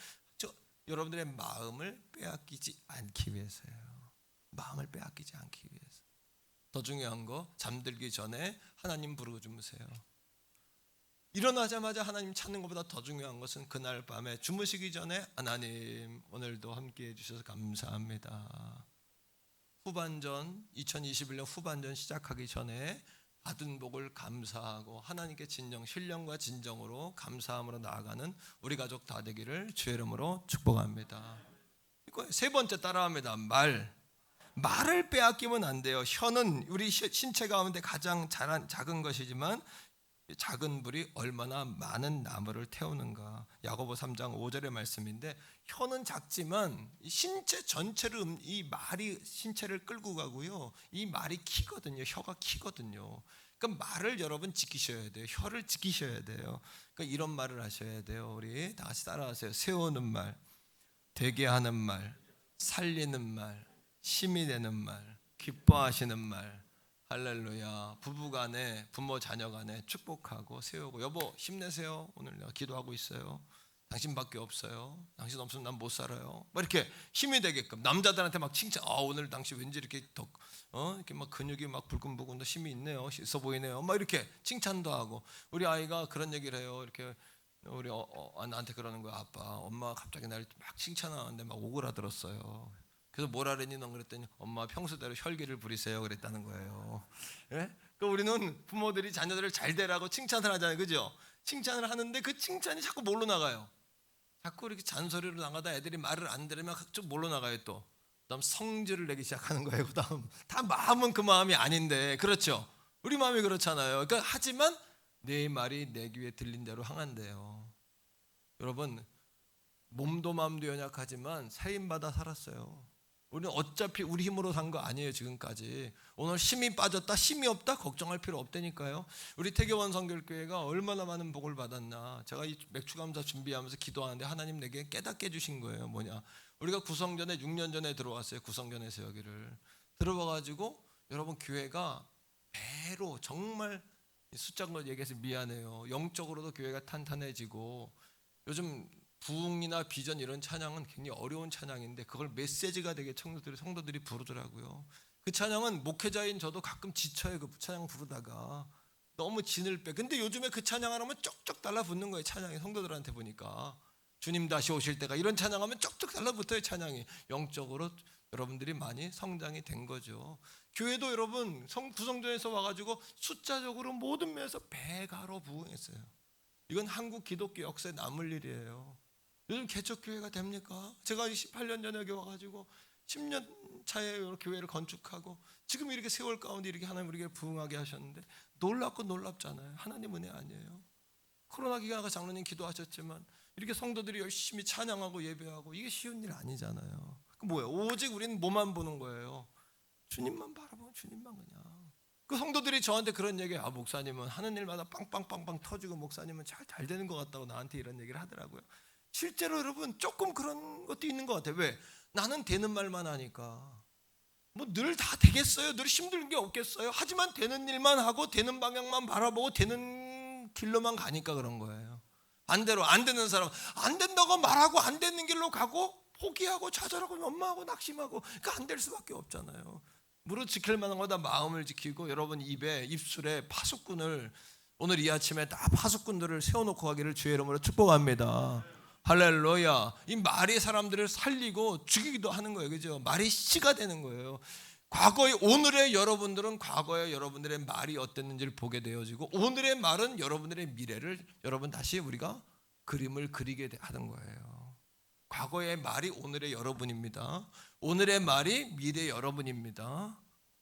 여러분들의 마음을 빼앗기지 않기 위해서예요. 마음을 빼앗기지 않기 위해서. 더 중요한 거 잠들기 전에 하나님 부르고 주무세요. 일어나자마자 하나님 찾는 것보다 더 중요한 것은 그날 밤에 주무시기 전에 하나님 오늘도 함께해 주셔서 감사합니다. 후반전 2021년 후반전 시작하기 전에 받은 복을 감사하고 하나님께 신령과 진정으로 감사함으로 나아가는 우리 가족 다 되기를 주의 이름으로 축복합니다. 이거 세 번째 따라합니다. 말을 빼앗기면 안 돼요. 혀는 우리 신체 가운데 가장 작은 것이지만 작은 불이 얼마나 많은 나무를 태우는가. 야고보 3장 5절의 말씀인데 혀는 작지만 신체 전체를 이 말이 신체를 끌고 가고요. 이 말이 키거든요. 혀가 키거든요. 그러니까 말을 여러분 지키셔야 돼요. 혀를 지키셔야 돼요. 그러니까 이런 말을 하셔야 돼요. 우리 다 같이 따라하세요. 세우는 말, 되게 하는 말, 살리는 말, 힘이 되는 말, 기뻐하시는 말. 할렐루야. 부부간에 부모 자녀간에 축복하고 세우고 여보 힘내세요. 오늘 내가 기도하고 있어요. 당신밖에 없어요. 당신 없으면 난 못 살아요. 막 이렇게 힘이 되게끔 남자들한테 막 칭찬. 오늘 당신 왠지 이렇게 이렇게 막 근육이 막 불끈불끈 힘이 있네요. 있어 보이네요. 막 이렇게 칭찬도 하고 우리 아이가 그런 얘기를 해요. 이렇게 우리 나한테 그러는 거야. 아빠, 엄마가 갑자기 나를 막 칭찬하는데 막 오그라들었어요. 그래서 뭐라 그랬니? 넌 그랬더니 엄마 평소대로 혈기를 부리세요 그랬다는 거예요. 예? 그러니까 우리는 부모들이 자녀들을 잘 되라고 칭찬을 하잖아요. 그죠? 칭찬을 하는데 그 칭찬이 자꾸 뭘로 나가요? 자꾸 이렇게 잔소리로 나가다 애들이 말을 안 들으면 좀 뭘로 나가요 또? 그다음 성질을 내기 시작하는 거예요. 그다음 다 마음은 그 마음이 아닌데 그렇죠? 우리 마음이 그렇잖아요. 그러니까 하지만 내 말이 내 귀에 들린 대로 항한대요. 여러분 몸도 마음도 연약하지만 사인받아 살았어요. 우리는 어차피 우리 힘으로 산 거 아니에요. 지금까지 오늘 힘이 빠졌다 힘이 없다 걱정할 필요 없다니까요. 우리 태교원 성결교회가 얼마나 많은 복을 받았나. 제가 이 맥주감사 준비하면서 기도하는데 하나님 내게 깨닫게 해주신 거예요. 뭐냐, 우리가 구성전에 6년 전에 들어왔어요. 구성전에서 여기를 들어와가지고 여러분 교회가 배로 정말 숫자로 얘기해서 미안해요. 영적으로도 교회가 탄탄해지고 요즘 부흥이나 비전 이런 찬양은 굉장히 어려운 찬양인데 그걸 메시지가 되게 성도들이 부르더라고요. 그 찬양은 목회자인 저도 가끔 지쳐요. 그 찬양 부르다가 너무 진을 빼. 근데 요즘에 그 찬양하면 쩍쩍 달라붙는 거예요. 찬양이 성도들한테 보니까 주님 다시 오실 때가 이런 찬양하면 쩍쩍 달라붙어요. 찬양이 영적으로 여러분들이 많이 성장이 된 거죠. 교회도 여러분 구성전에서 와가지고 숫자적으로 모든 면에서 배가로 부흥했어요. 이건 한국 기독교 역사에 남을 일이에요. 요즘 개척교회가 됩니까? 제가 18년 전에 여기 와가지고 10년 차에 교회를 건축하고 지금 이렇게 세월 가운데 이렇게 하나님 우리에게 부흥하게 하셨는데 놀랍고 놀랍잖아요. 하나님 은혜 아니에요? 코로나 기간에 장로님 기도하셨지만 이렇게 성도들이 열심히 찬양하고 예배하고 이게 쉬운 일 아니잖아요. 그 뭐예요? 오직 우리는 뭐만 보는 거예요? 주님만 바라보면 주님만 그냥. 그 성도들이 저한테 그런 얘기, 목사님은 하는 일마다 빵빵빵빵 터지고 목사님은 잘 되는 것 같다고 나한테 이런 얘기를 하더라고요. 실제로 여러분 조금 그런 것도 있는 것 같아요. 왜? 나는 되는 말만 하니까 뭐 늘 다 되겠어요? 늘 힘든 게 없겠어요? 하지만 되는 일만 하고 되는 방향만 바라보고 되는 길로만 가니까 그런 거예요. 반대로 안 되는 사람 안 된다고 말하고 안 되는 길로 가고 포기하고 좌절하고 원망하고 낙심하고 그러니까 안 될 수밖에 없잖아요. 무릇 지킬 만한 거다 마음을 지키고 여러분 입술에 파수꾼을 오늘 이 아침에 다 파수꾼들을 세워놓고 가기를 주의 이름으로 축복합니다. 할렐루야. 이 말이 사람들을 살리고 죽이기도 하는 거예요. 그죠? 말이 씨가 되는 거예요. 오늘의 여러분들은 과거의 여러분들의 말이 어땠는지를 보게 되어지고 오늘의 말은 여러분들의 미래를 여러분 다시 우리가 그림을 그리게 하는 거예요. 과거의 말이 오늘의 여러분입니다. 오늘의 말이 미래의 여러분입니다.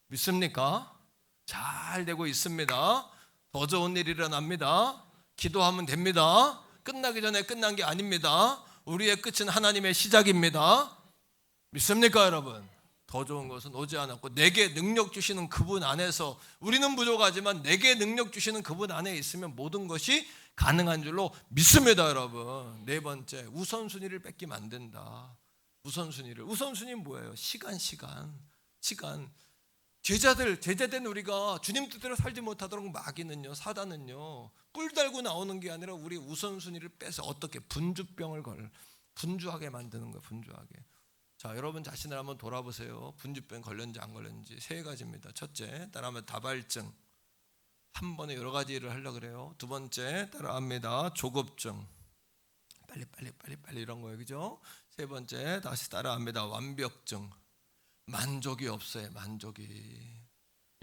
믿습니까? 잘 되고 있습니다. 더 좋은 일이 일어납니다. 기도하면 됩니다. 끝나기 전에 끝난 게 아닙니다. 우리의 끝은 하나님의 시작입니다. 믿습니까 여러분? 더 좋은 것은 오지 않았고 내게 능력 주시는 그분 안에서 우리는 부족하지만 내게 능력 주시는 그분 안에 있으면 모든 것이 가능한 줄로 믿습니다, 여러분. 네 번째, 우선순위를 뺏기면 안 된다. 우선순위는 뭐예요? 시간. 제자된 우리가 주님 뜻대로 살지 못하도록 마귀는요, 사단은요, 뿔 달고 나오는 게 아니라 우리 우선순위를 빼서 어떻게 분주하게 만드는 거예요. 분주하게. 자, 여러분 자신을 한번 돌아보세요. 분주병 걸렸는지 안 걸렸는지. 세 가지입니다. 첫째, 따라하면 다발증. 한 번에 여러 가지 일을 하려고 그래요. 두 번째, 따라합니다. 조급증. 빨리 이런 거예요. 그죠? 세 번째, 다시 따라합니다. 완벽증. 만족이 없어요.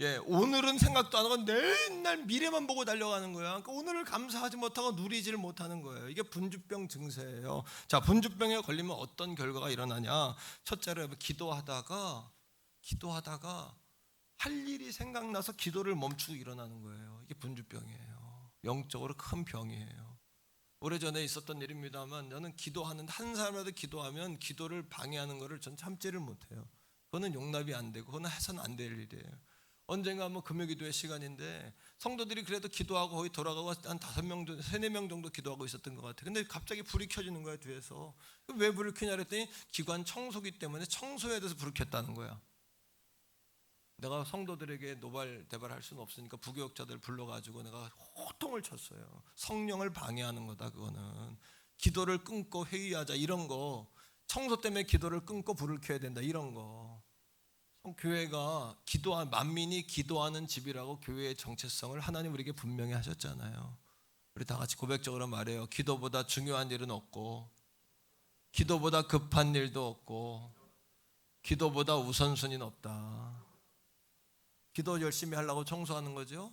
예, 오늘은 생각도 안 하고 맨날 미래만 보고 달려가는 거야. 그러니까 오늘을 감사하지 못하고 누리지를 못하는 거예요. 이게 분주병 증세예요. 자, 분주병에 걸리면 어떤 결과가 일어나냐? 첫째로 기도하다가 할 일이 생각나서 기도를 멈추고 일어나는 거예요. 이게 분주병이에요. 영적으로 큰 병이에요. 오래전에 있었던 일입니다만 저는 한 사람이라도 기도하면 기도를 방해하는 것을 전 참지를 못해요. 그거는 용납이 안 되고 그거는 해서는 안 될 일이에요. 언젠가 금요기도의 시간인데 성도들이 그래도 기도하고 거기 돌아가고 한 5명 정도, 3-4명 정도 기도하고 있었던 것 같아요. 근데 갑자기 불이 켜지는 거야, 뒤에서. 왜 불을 켜냐 그랬더니 기관 청소기 때문에 청소해야 돼서 불을 켰다는 거야. 내가 성도들에게 노발대발할 수는 없으니까 부교역자들 불러가지고 내가 호통을 쳤어요. 성령을 방해하는 거다, 그거는. 기도를 끊고 회의하자, 이런 거. 청소 때문에 기도를 끊고 불을 켜야 된다, 이런 거. 교회가 만민이 기도하는 집이라고 교회의 정체성을 하나님 우리에게 분명히 하셨잖아요. 우리 다 같이 고백적으로 말해요. 기도보다 중요한 일은 없고, 기도보다 급한 일도 없고, 기도보다 우선순위는 없다. 기도 열심히 하려고 청소하는 거죠.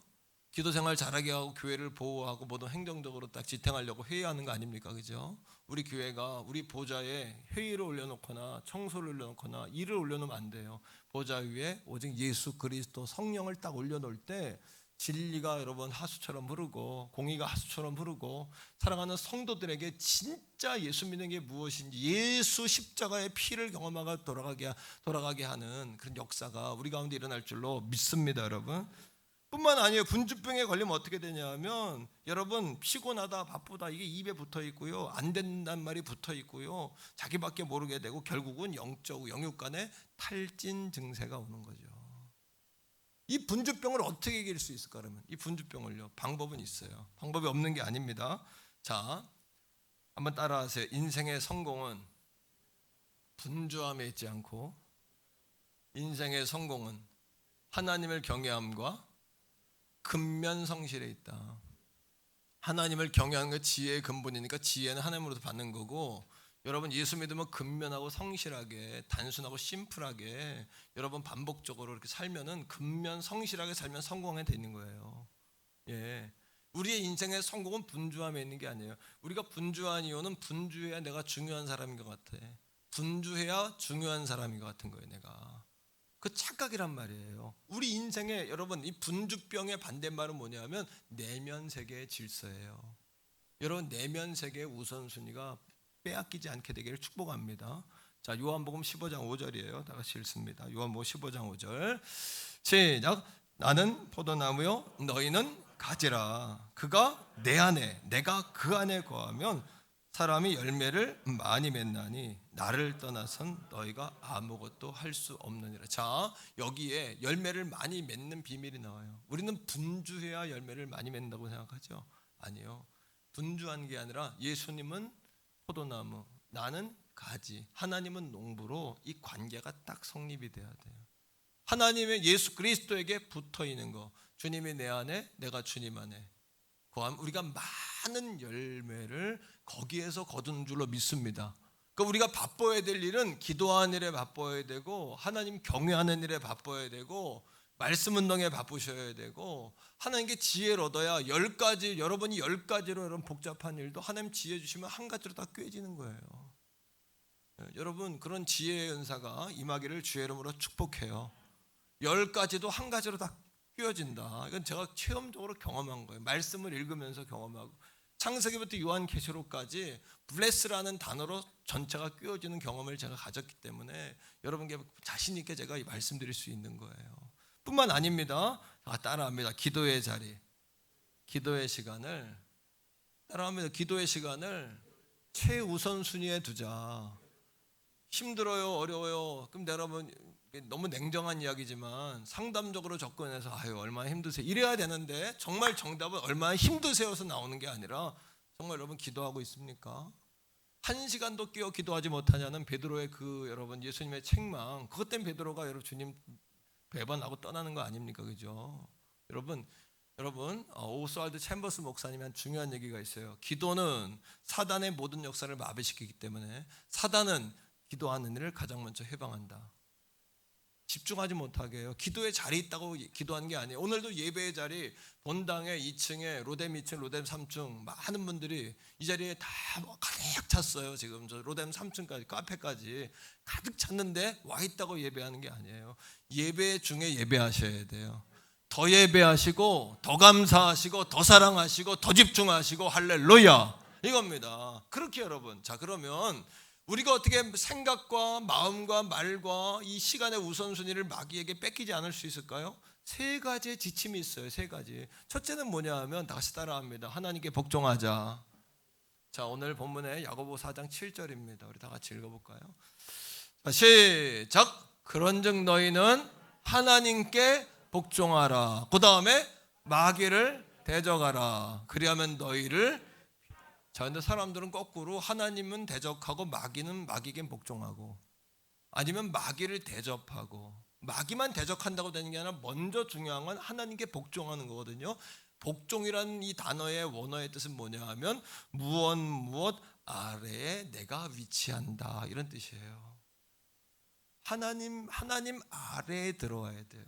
기도 생활 잘하게 하고 교회를 보호하고 모든 행정적으로 딱 지탱하려고 회의하는 거 아닙니까? 그죠? 우리 교회가 우리 보좌에 회의를 올려놓거나 청소를 올려놓거나 일을 올려놓으면 안 돼요. 보좌 위에 오직 예수 그리스도 성령을 딱 올려놓을 때 진리가 여러분 하수처럼 흐르고 공의가 하수처럼 흐르고 사랑하는 성도들에게 진짜 예수 믿는 게 무엇인지 예수 십자가의 피를 경험하고 돌아가게 하는 그런 역사가 우리 가운데 일어날 줄로 믿습니다, 여러분. 뿐만 아니에요. 분주병에 걸리면 어떻게 되냐면 여러분 피곤하다 바쁘다 이게 입에 붙어 있고요, 안 된다는 말이 붙어 있고요, 자기밖에 모르게 되고 결국은 영육 간에 탈진 증세가 오는 거죠. 이 분주병을 어떻게 이길 수 있을까? 그러면 이 분주병을요, 방법은 있어요. 방법이 없는 게 아닙니다. 자, 한번 따라하세요. 인생의 성공은 분주함에 있지 않고, 인생의 성공은 하나님을 경외함과 근면성실에 있다. 하나님을 경외하는 게 지혜의 근본이니까 지혜는 하나님으로부터 받는 거고, 여러분 예수 믿으면 근면하고 성실하게, 단순하고 심플하게 여러분 반복적으로 이렇게 살면은 근면 성실하게 살면 성공에 되는 거예요. 예, 우리의 인생의 성공은 분주함에 있는 게 아니에요. 우리가 분주한 이유는 분주해야 내가 중요한 사람인 것 같아. 분주해야 중요한 사람인 것 같은 거예요, 내가. 그 착각이란 말이에요. 우리 인생에 여러분 이 분주병의 반대말은 뭐냐면 내면 세계의 질서예요. 여러분 내면 세계의 우선순위가 빼앗기지 않게 되기를 축복합니다. 자, 요한복음 15장 5절이에요. 다 같이 읽습니다. 요한복음 15장 5절. 시작. 나는 포도나무요 너희는 가지라. 그가 내 안에 내가 그 안에 거하면 사람이 열매를 많이 맺나니 나를 떠나선 너희가 아무것도 할 수 없느니라. 자, 여기에 열매를 많이 맺는 비밀이 나와요. 우리는 분주해야 열매를 많이 맺는다고 생각하죠? 아니요. 분주한 게 아니라 예수님은 포도나무, 나는 가지, 하나님은 농부로 이 관계가 딱 성립이 돼야 돼요. 하나님의 예수 그리스도에게 붙어 있는 거, 주님이 내 안에, 내가 주님 안에 거하면 우리가 많은 열매를 거기에서 거두는 줄로 믿습니다. 그러니까 우리가 바빠야 될 일은 기도하는 일에 바빠야 되고, 하나님 경외하는 일에 바빠야 되고, 말씀 운동에 바쁘셔야 되고, 하나님께 지혜를 얻어야 10가지, 여러분이 10가지로 여러분 복잡한 일도 하나님 지혜 주시면 한 가지로 다 꿰지는 거예요. 여러분 그런 지혜의 은사가 임하기를 주의 이름으로 축복해요. 10가지도 한 가지로 다 꿰어진다. 이건 제가 체험적으로 경험한 거예요. 말씀을 읽으면서 경험하고, 창세기부터 요한계시록까지 블레스라는 단어로 전체가 끼워지는 경험을 제가 가졌기 때문에 여러분께 자신 있게 제가 말씀드릴 수 있는 거예요. 뿐만 아닙니다. 따라합니다. 기도의 자리, 기도의 시간을 따라합니다. 기도의 시간을 최우선 순위에 두자. 힘들어요, 어려워요. 그럼 여러분 너무 냉정한 이야기지만 상담적으로 접근해서 아유 얼마나 힘드세요 이래야 되는데, 정말 정답은 얼마나 힘드세요서 나오는 게 아니라 정말 여러분 기도하고 있습니까? 한 시간도 끼어 기도하지 못하냐는 베드로의 그 여러분 예수님의 책망, 그것 때문에 베드로가 여러분 주님 배반하고 떠나는 거 아닙니까? 그죠? 여러분 오스왈드 챔버스 목사님이 한 중요한 얘기가 있어요. 기도는 사단의 모든 역사를 마비시키기 때문에 사단은 기도하는 일을 가장 먼저 해방한다. 집중하지 못하게 해요. 기도의 자리 있다고 기도하는 게 아니에요. 오늘도 예배의 자리 본당에 2층에 로뎀 2층, 로뎀 3층 많은 분들이 이 자리에 다 가득 찼어요. 지금 저 로뎀 3층까지 카페까지 가득 찼는데 와 있다고 예배하는 게 아니에요. 예배 중에 예배하셔야 돼요. 더 예배하시고 더 감사하시고 더 사랑하시고 더 집중하시고 할렐루야 이겁니다. 그렇게 여러분, 자 그러면 우리가 어떻게 생각과 마음과 말과 이 시간의 우선순위를 마귀에게 뺏기지 않을 수 있을까요? 세 가지의 지침이 있어요. 세 가지. 첫째는 뭐냐 하면 다시 따라합니다. 하나님께 복종하자. 자, 오늘 본문에 야고보 4장 7절입니다. 우리 다 같이 읽어볼까요? 자, 시작. 그런즉 너희는 하나님께 복종하라. 그 다음에 마귀를 대적하라. 그리하면 너희를. 자, 근데 사람들은 거꾸로 하나님은 대적하고 마귀에겐 복종하고, 아니면 마귀를 대접하고, 마귀만 대적한다고 되는 게 아니라 먼저 중요한 건 하나님께 복종하는 거거든요. 복종이라는 이 단어의 원어의 뜻은 뭐냐 하면 무엇 아래에 내가 위치한다 이런 뜻이에요. 하나님 아래에 들어와야 돼요.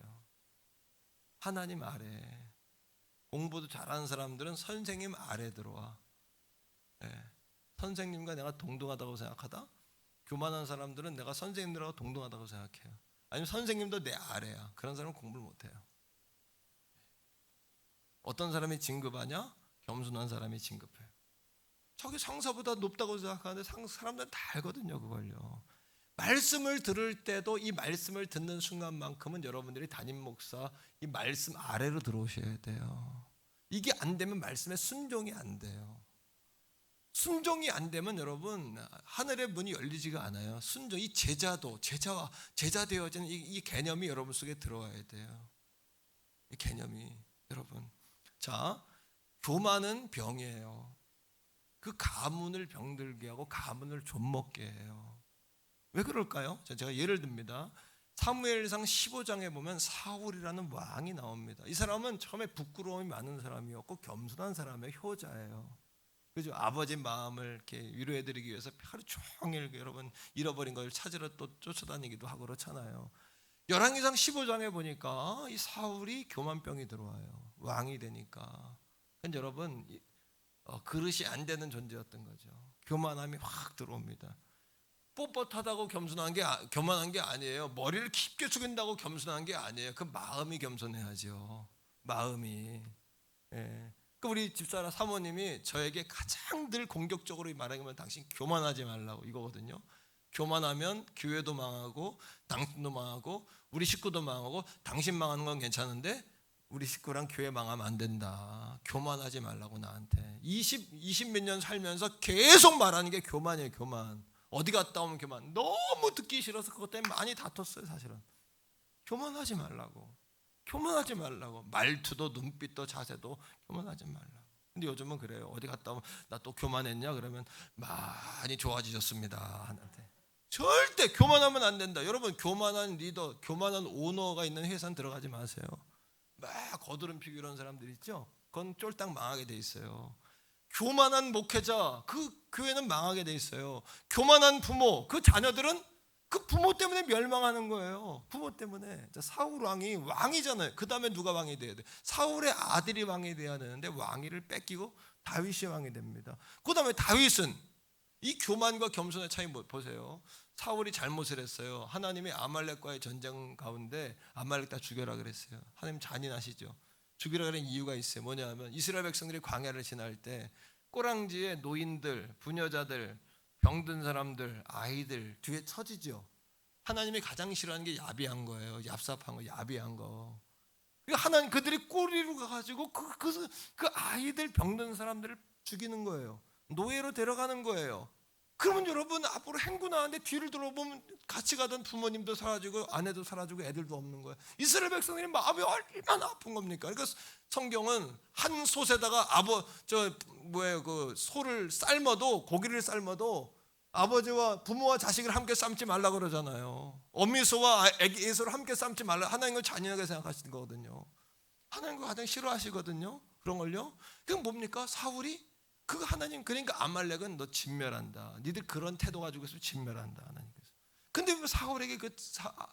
하나님 아래. 공부도 잘하는 사람들은 선생님 아래 들어와. 네. 선생님과 내가 동등하다고 생각하다? 교만한 사람들은 내가 선생님들하고 동등하다고 생각해요. 아니면 선생님도 내 아래야. 그런 사람은 공부를 못해요. 어떤 사람이 진급하냐? 겸손한 사람이 진급해요. 저기 상사보다 높다고 생각하는데 사람들은 다 알거든요. 그걸요. 말씀을 들을 때도 이 말씀을 듣는 순간만큼은 여러분들이 담임 목사 이 말씀 아래로 들어오셔야 돼요. 이게 안 되면 말씀에 순종이 안 돼요. 순종이 안 되면 여러분 하늘의 문이 열리지가 않아요. 순종, 이 제자 되어지는 이 개념이 여러분 속에 들어와야 돼요. 이 개념이 여러분. 자, 교만은 병이에요. 그 가문을 병들게 하고 가문을 좀먹게 해요. 왜 그럴까요? 제가 예를 듭니다. 사무엘상 15장에 보면 사울이라는 왕이 나옵니다. 이 사람은 처음에 부끄러움이 많은 사람이었고 겸손한 사람의 효자예요. 그죠? 아버지 마음을 이렇게 위로해드리기 위해서 하루 종일 여러분 잃어버린 걸 찾으러 또 쫓아다니기도 하고 그렇잖아요. 열왕기상 15장에 보니까 이 사울이 교만병이 들어와요. 왕이 되니까. 근데 여러분 그릇이 안 되는 존재였던 거죠. 교만함이 확 들어옵니다. 뻣뻣하다고 교만한 게 아니에요. 머리를 깊게 숙인다고 겸손한 게 아니에요. 그 마음이 겸손해야죠. 마음이. 예. 우리 집사람 사모님이 저에게 가장 늘 공격적으로 말하기만 당신 교만하지 말라고 이거거든요. 교만하면 교회도 망하고 당신도 망하고 우리 식구도 망하고 당신 망하는 건 괜찮은데 우리 식구랑 교회 망하면 안 된다. 교만하지 말라고 나한테 20 몇 년 살면서 계속 말하는 게 교만이에요. 교만. 어디 갔다 오면 교만. 너무 듣기 싫어서 그것 때문에 많이 다퉜어요. 사실은. 교만하지 말라고. 교만하지 말라고. 말투도 눈빛도 자세도 교만하지 말라고. 근데 요즘은 그래요. 어디 갔다 오면 나 또 교만했냐 그러면 많이 좋아지셨습니다. 하는데 절대 교만하면 안 된다. 여러분 교만한 리더, 교만한 오너가 있는 회사는 들어가지 마세요. 막 거드름 피고 이런 사람들 있죠. 그건 쫄딱 망하게 돼 있어요. 교만한 목회자, 그 교회는 망하게 돼 있어요. 교만한 부모, 그 자녀들은 그 부모 때문에 멸망하는 거예요. 부모 때문에. 사울 왕이 왕이잖아요. 그 다음에 누가 왕이 돼야 돼? 사울의 아들이 왕이 돼야 되는데 왕위를 뺏기고 다윗이 왕이 됩니다. 그 다음에 다윗은 이 교만과 겸손의 차이 보세요. 사울이 잘못을 했어요. 하나님이 아말렉과의 전쟁 가운데 아말렉 다 죽여라 그랬어요. 하나님 잔인하시죠. 죽이라 그런 이유가 있어요. 뭐냐 하면 이스라엘 백성들이 광야를 지날 때 꼬랑지에 노인들, 부녀자들, 병든 사람들, 아이들 뒤에 처지죠. 하나님이 가장 싫어하는 게 야비한 거예요. 얍삽한 거, 야비한 거. 하나님 그들이 꼬리로 가가지고 그 아이들 병든 사람들을 죽이는 거예요. 노예로 데려가는 거예요. 그러면 여러분 앞으로 행군하는데 뒤를 돌아보면 같이 가던 부모님도 사라지고 아내도 사라지고 애들도 없는 거예요. 이스라엘 백성들이 마음이 얼마나 아픈 겁니까? 그러니까 성경은 한 솥에다가 그 소를 삶아도, 고기를 삶아도 아버지와 부모와 자식을 함께 삶지 말라 그러잖아요. 어미소와 애기 소를 함께 삶지 말라. 하나님을 잔인하게 생각하시는 거거든요. 하나님 그거 가장 싫어하시거든요. 그런 걸요. 그럼 뭡니까? 사울이 그 하나님, 그러니까 아말렉은 너 진멸한다. 니들 그런 태도 가지고 있으면 진멸한다, 하나님께서. 근데 왜 사울에게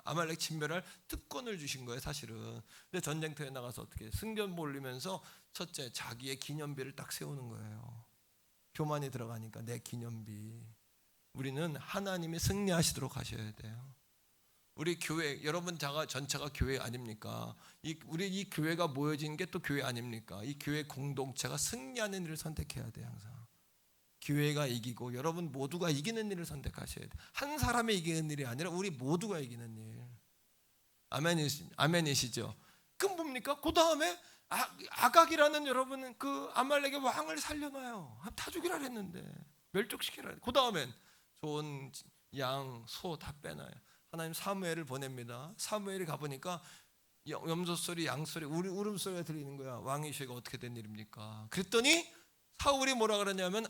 아말렉 진멸할 특권을 주신 거예요, 사실은. 근데 전쟁터에 나가서 어떻게 승전보 올리면서 첫째 자기의 기념비를 딱 세우는 거예요. 교만이 들어가니까 내 기념비. 우리는 하나님이 승리하시도록 하셔야 돼요. 우리 교회, 여러분 전체가 교회 아닙니까? 우리 이 교회가 모여진 게 또 교회 아닙니까? 이 교회 공동체가 승리하는 일을 선택해야 돼요. 항상 교회가 이기고 여러분 모두가 이기는 일을 선택하셔야 돼요. 한 사람이 이기는 일이 아니라 우리 모두가 이기는 일. 아멘이시죠? 그럼 뭡니까? 그 다음에 아각이라는 여러분은 그 아말렉의 왕을 살려놔요. 다 죽이라 했는데 멸족시키라. 그 다음엔 좋은 양, 소 다 빼놔요. 하나님 사무엘을 보냅니다. 사무엘이 가보니까 염소소리, 양소리, 울음소리가 들리는 거야. 왕이시가 어떻게 된 일입니까? 그랬더니 사울이 뭐라 그러냐면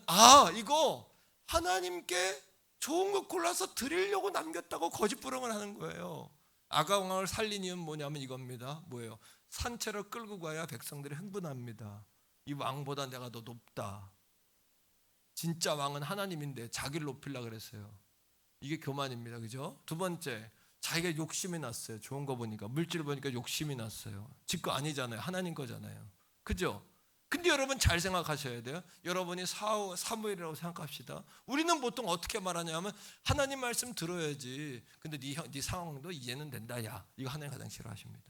이거 하나님께 좋은 거 골라서 드리려고 남겼다고 거짓부렁을 하는 거예요. 아각 왕을 살린 이유는 뭐냐면 이겁니다. 뭐예요? 산채로 끌고 가야 백성들이 흥분합니다. 이 왕보다 내가 더 높다. 진짜 왕은 하나님인데 자기를 높이려고 그랬어요. 이게 교만입니다. 그죠? 두 번째, 자기가 욕심이 났어요. 좋은 거 보니까, 물질 보니까 욕심이 났어요. 지 거 아니잖아요. 하나님 거잖아요. 그죠? 근데 여러분 잘 생각하셔야 돼요. 여러분이 사무엘이라고 생각합시다. 우리는 보통 어떻게 말하냐면 하나님 말씀 들어야지. 근데 네 상황도 이해는 된다. 야, 이거 하나님 가장 싫어하십니다.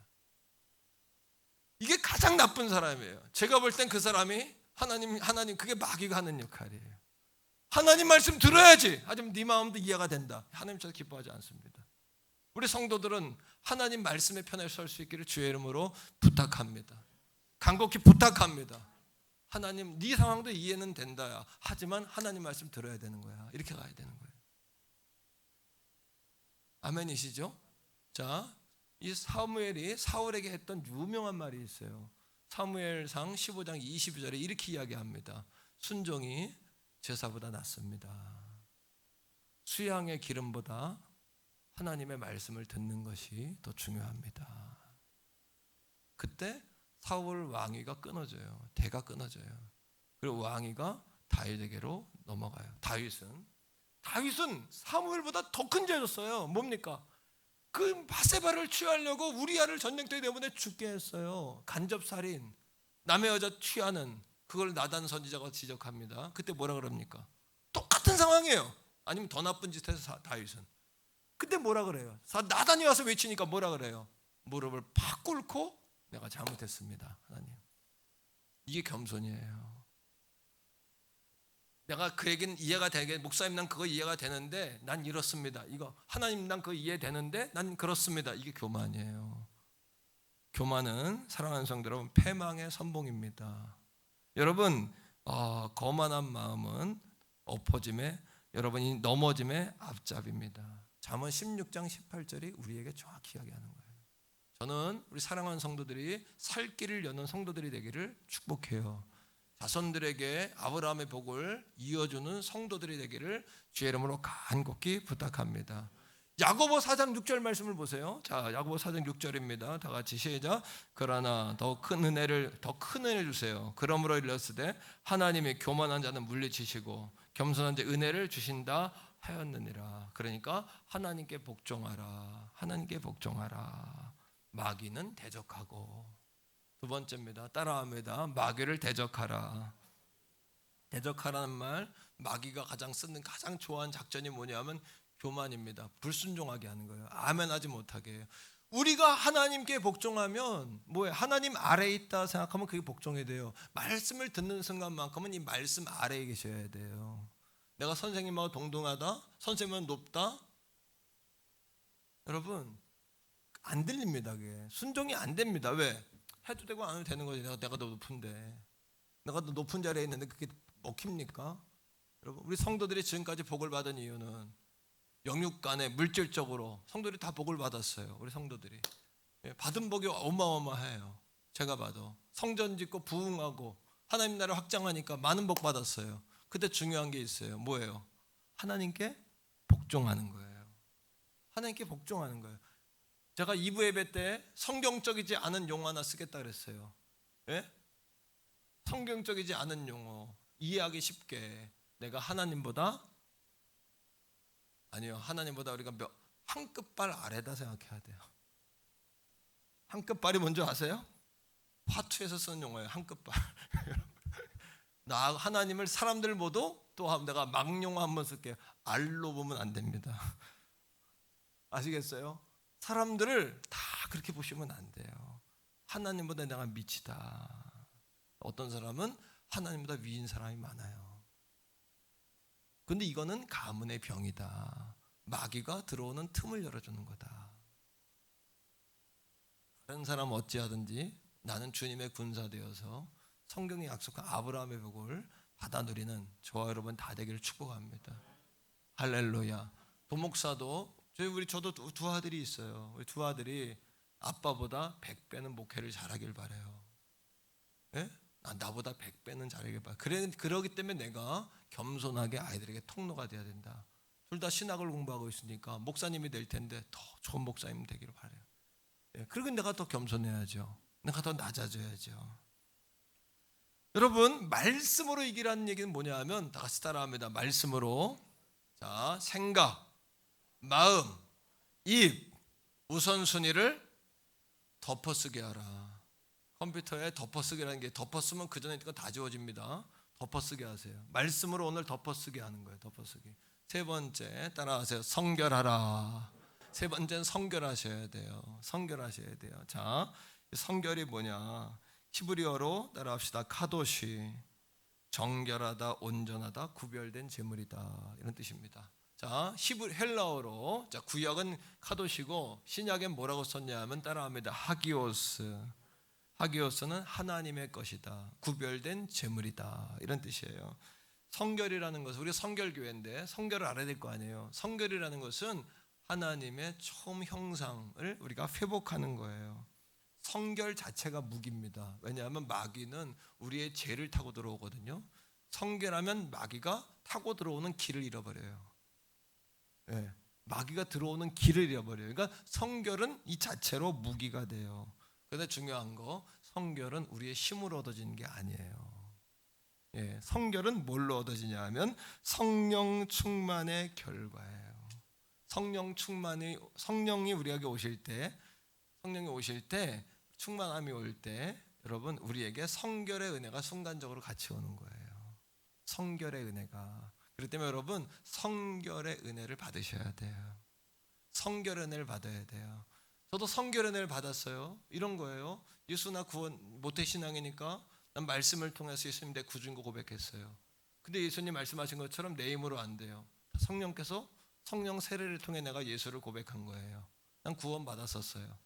이게 가장 나쁜 사람이에요. 제가 볼 땐 그 사람이 하나님 그게 마귀가 하는 역할이에요. 하나님 말씀 들어야지. 하지만 네 마음도 이해가 된다. 하나님 저도 기뻐하지 않습니다. 우리 성도들은 하나님 말씀의 편에 설 수 있기를 주의 이름으로 부탁합니다. 간곡히 부탁합니다. 하나님 네 상황도 이해는 된다야. 하지만 하나님 말씀 들어야 되는 거야. 이렇게 가야 되는 거예요. 아멘이시죠? 자, 이 사무엘이 사울에게 했던 유명한 말이 있어요. 사무엘상 15장 22절에 이렇게 이야기합니다. 순종이 제사보다 낫습니다. 수양의 기름보다 하나님의 말씀을 듣는 것이 더 중요합니다. 그때 사울 왕위가 끊어져요. 대가 끊어져요. 그리고 왕위가 다윗에게로 넘어가요. 다윗은 사무엘보다 더 큰 죄였어요. 뭡니까? 그 바세바를 취하려고 우리아를 전쟁터에 내보내 죽게 했어요. 간접살인, 남의 여자 취하는, 그걸 나단 선지자가 지적합니다. 그때 뭐라 그럽니까? 똑같은 상황이에요. 아니면 더 나쁜 짓 해서 다윗은. 근데 뭐라 그래요? 나단이 와서 외치니까 뭐라 그래요? 무릎을 팍 꿇고 내가 잘못했습니다. 하나님. 이게 겸손이에요. 내가 그 얘기는 이해가 되게, 목사님 난 그거 이해가 되는데 난 이렇습니다. 이거 하나님 난 그거 이해되는데 난 그렇습니다. 이게 교만이에요. 교만은 사랑하는 성도 여러분 패망의 선봉입니다. 여러분 거만한 마음은 엎어짐에, 여러분이 넘어짐의 앞잡입니다. 잠언 16장 18절이 우리에게 정확히 이야기하는 거예요. 저는 우리 사랑하는 성도들이 살 길을 여는 성도들이 되기를 축복해요. 자손들에게 아브라함의 복을 이어주는 성도들이 되기를 주의 이름으로 간곡히 부탁합니다. 야고보 4장 6절 말씀을 보세요. 자, 야고보 4장 6절입니다. 다 같이 시작. 그러나 더 큰 은혜를 주세요. 그러므로 일렀으되 하나님이 교만한 자는 물리치시고 겸손한 자 은혜를 주신다 하였느니라. 그러니까 하나님께 복종하라. 하나님께 복종하라. 마귀는 대적하고. 두 번째입니다. 따라합니다. 마귀를 대적하라. 대적하라는 말, 마귀가 가장 좋아하는 작전이 뭐냐면 교만입니다. 불순종하게 하는 거예요. 아멘하지 못하게 해요. 우리가 하나님께 복종하면 뭐예요? 하나님 아래에 있다 생각하면 그게 복종이 돼요. 말씀을 듣는 순간만큼은 이 말씀 아래에 계셔야 돼요. 내가 선생님하고 동등하다? 선생님은 높다? 여러분 안 들립니다. 그게 순종이 안 됩니다. 왜? 해도 되고 안 해도 되는 거지. 내가 더 높은데, 내가 더 높은 자리에 있는데 그게 먹힙니까? 여러분 우리 성도들이 지금까지 복을 받은 이유는 영육간에 물질적으로 성도들이 다 복을 받았어요. 우리 성도들이 받은 복이 어마어마해요. 제가 봐도 성전 짓고 부흥하고 하나님 나라를 확장하니까 많은 복 받았어요. 근데 중요한 게 있어요. 뭐예요? 하나님께 복종하는 거예요. 하나님께 복종하는 거예요. 제가 2부 예배 때 성경적이지 않은 용어 하나 쓰겠다 그랬어요. 예? 성경적이지 않은 용어 이해하기 쉽게 내가 하나님보다 우리가 한 끝발 아래다 생각해야 돼요. 한 끝발이 뭔지 아세요? 화투에서 쓰는 용어예요. 한 끝발. 나 하나님을 사람들 모두 또 내가 막용어 한번 쓸게요. 알로 보면 안 됩니다. 아시겠어요? 사람들을 다 그렇게 보시면 안 돼요. 하나님보다 내가 미치다. 어떤 사람은 하나님보다 위인 사람이 많아요. 근데 이거는 가문의 병이다. 마귀가 들어오는 틈을 열어주는 거다. 다른 사람 어찌하든지 나는 주님의 군사 되어서 성경이 약속한 아브라함의 복을 받아 누리는 저와 여러분 다 되기를 축복합니다. 할렐루야. 도목사도 저도 두 아들이 있어요. 우리 두 아들이 아빠보다 100배는 목회를 잘하길 바래요. 예? 나보다 100배는 잘하길 바래요. 그러기 때문에 내가 겸손하게 아이들에게 통로가 돼야 된다. 둘 다 신학을 공부하고 있으니까 목사님이 될 텐데 더 좋은 목사님 되기를 바래요. 예, 그리고 내가 더 겸손해야죠. 내가 더 낮아져야죠. 여러분 말씀으로 이기라는 얘기는 뭐냐 하면 다 같이 따라합니다. 말씀으로. 자, 생각, 마음, 입, 우선순위를 덮어쓰게 하라. 컴퓨터에 덮어쓰기라는 게 덮어쓰면 그 전에 있던 거 다 지워집니다. 덮어쓰게 하세요. 말씀으로 오늘 덮어쓰게 하는 거예요. 덮어쓰기. 세 번째 따라하세요. 성결하라. 세 번째는 성결하셔야 돼요. 성결하셔야 돼요. 자, 성결이 뭐냐? 히브리어로 따라합시다. 카도시. 정결하다, 온전하다, 구별된 제물이다. 이런 뜻입니다. 자, 헬라어로 자, 구약은 카도시고 신약엔 뭐라고 썼냐면 따라합니다. 하기오스. 하기오스는 하나님의 것이다. 구별된 제물이다. 이런 뜻이에요. 성결이라는 것은 우리 성결교회인데 성결을 알아야 될 거 아니에요. 성결이라는 것은 하나님의 처음 형상을 우리가 회복하는 거예요. 성결 자체가 무기입니다. 왜냐하면 마귀는 우리의 죄를 타고 들어오거든요. 성결하면 마귀가 타고 들어오는 길을 잃어버려요. 네, 마귀가 들어오는 길을 잃어버려요. 그러니까 성결은 이 자체로 무기가 돼요. 그런데 중요한 거 성결은 우리의 힘으로 얻어지는 게 아니에요. 예, 성결은 뭘로 얻어지냐 하면 성령 충만의 결과예요. 성령이 우리에게 오실 때, 성령이 오실 때, 충만함이 올 때 여러분 우리에게 성결의 은혜가 순간적으로 같이 오는 거예요. 성결의 은혜가. 그렇기 때문에 여러분 성결의 은혜를 받으셔야 돼요. 성결의 은혜를 받아야 돼요. 저도 성결의 은혜를 받았어요. 이런 거예요. 예수 나 구원 모태신앙이니까 난 말씀을 통해서 예수님 내 구주인 거 고백했어요. 근데 예수님 말씀하신 것처럼 내 힘으로 안 돼요. 성령께서 성령 세례를 통해 내가 예수를 고백한 거예요. 난 구원 받았었어요.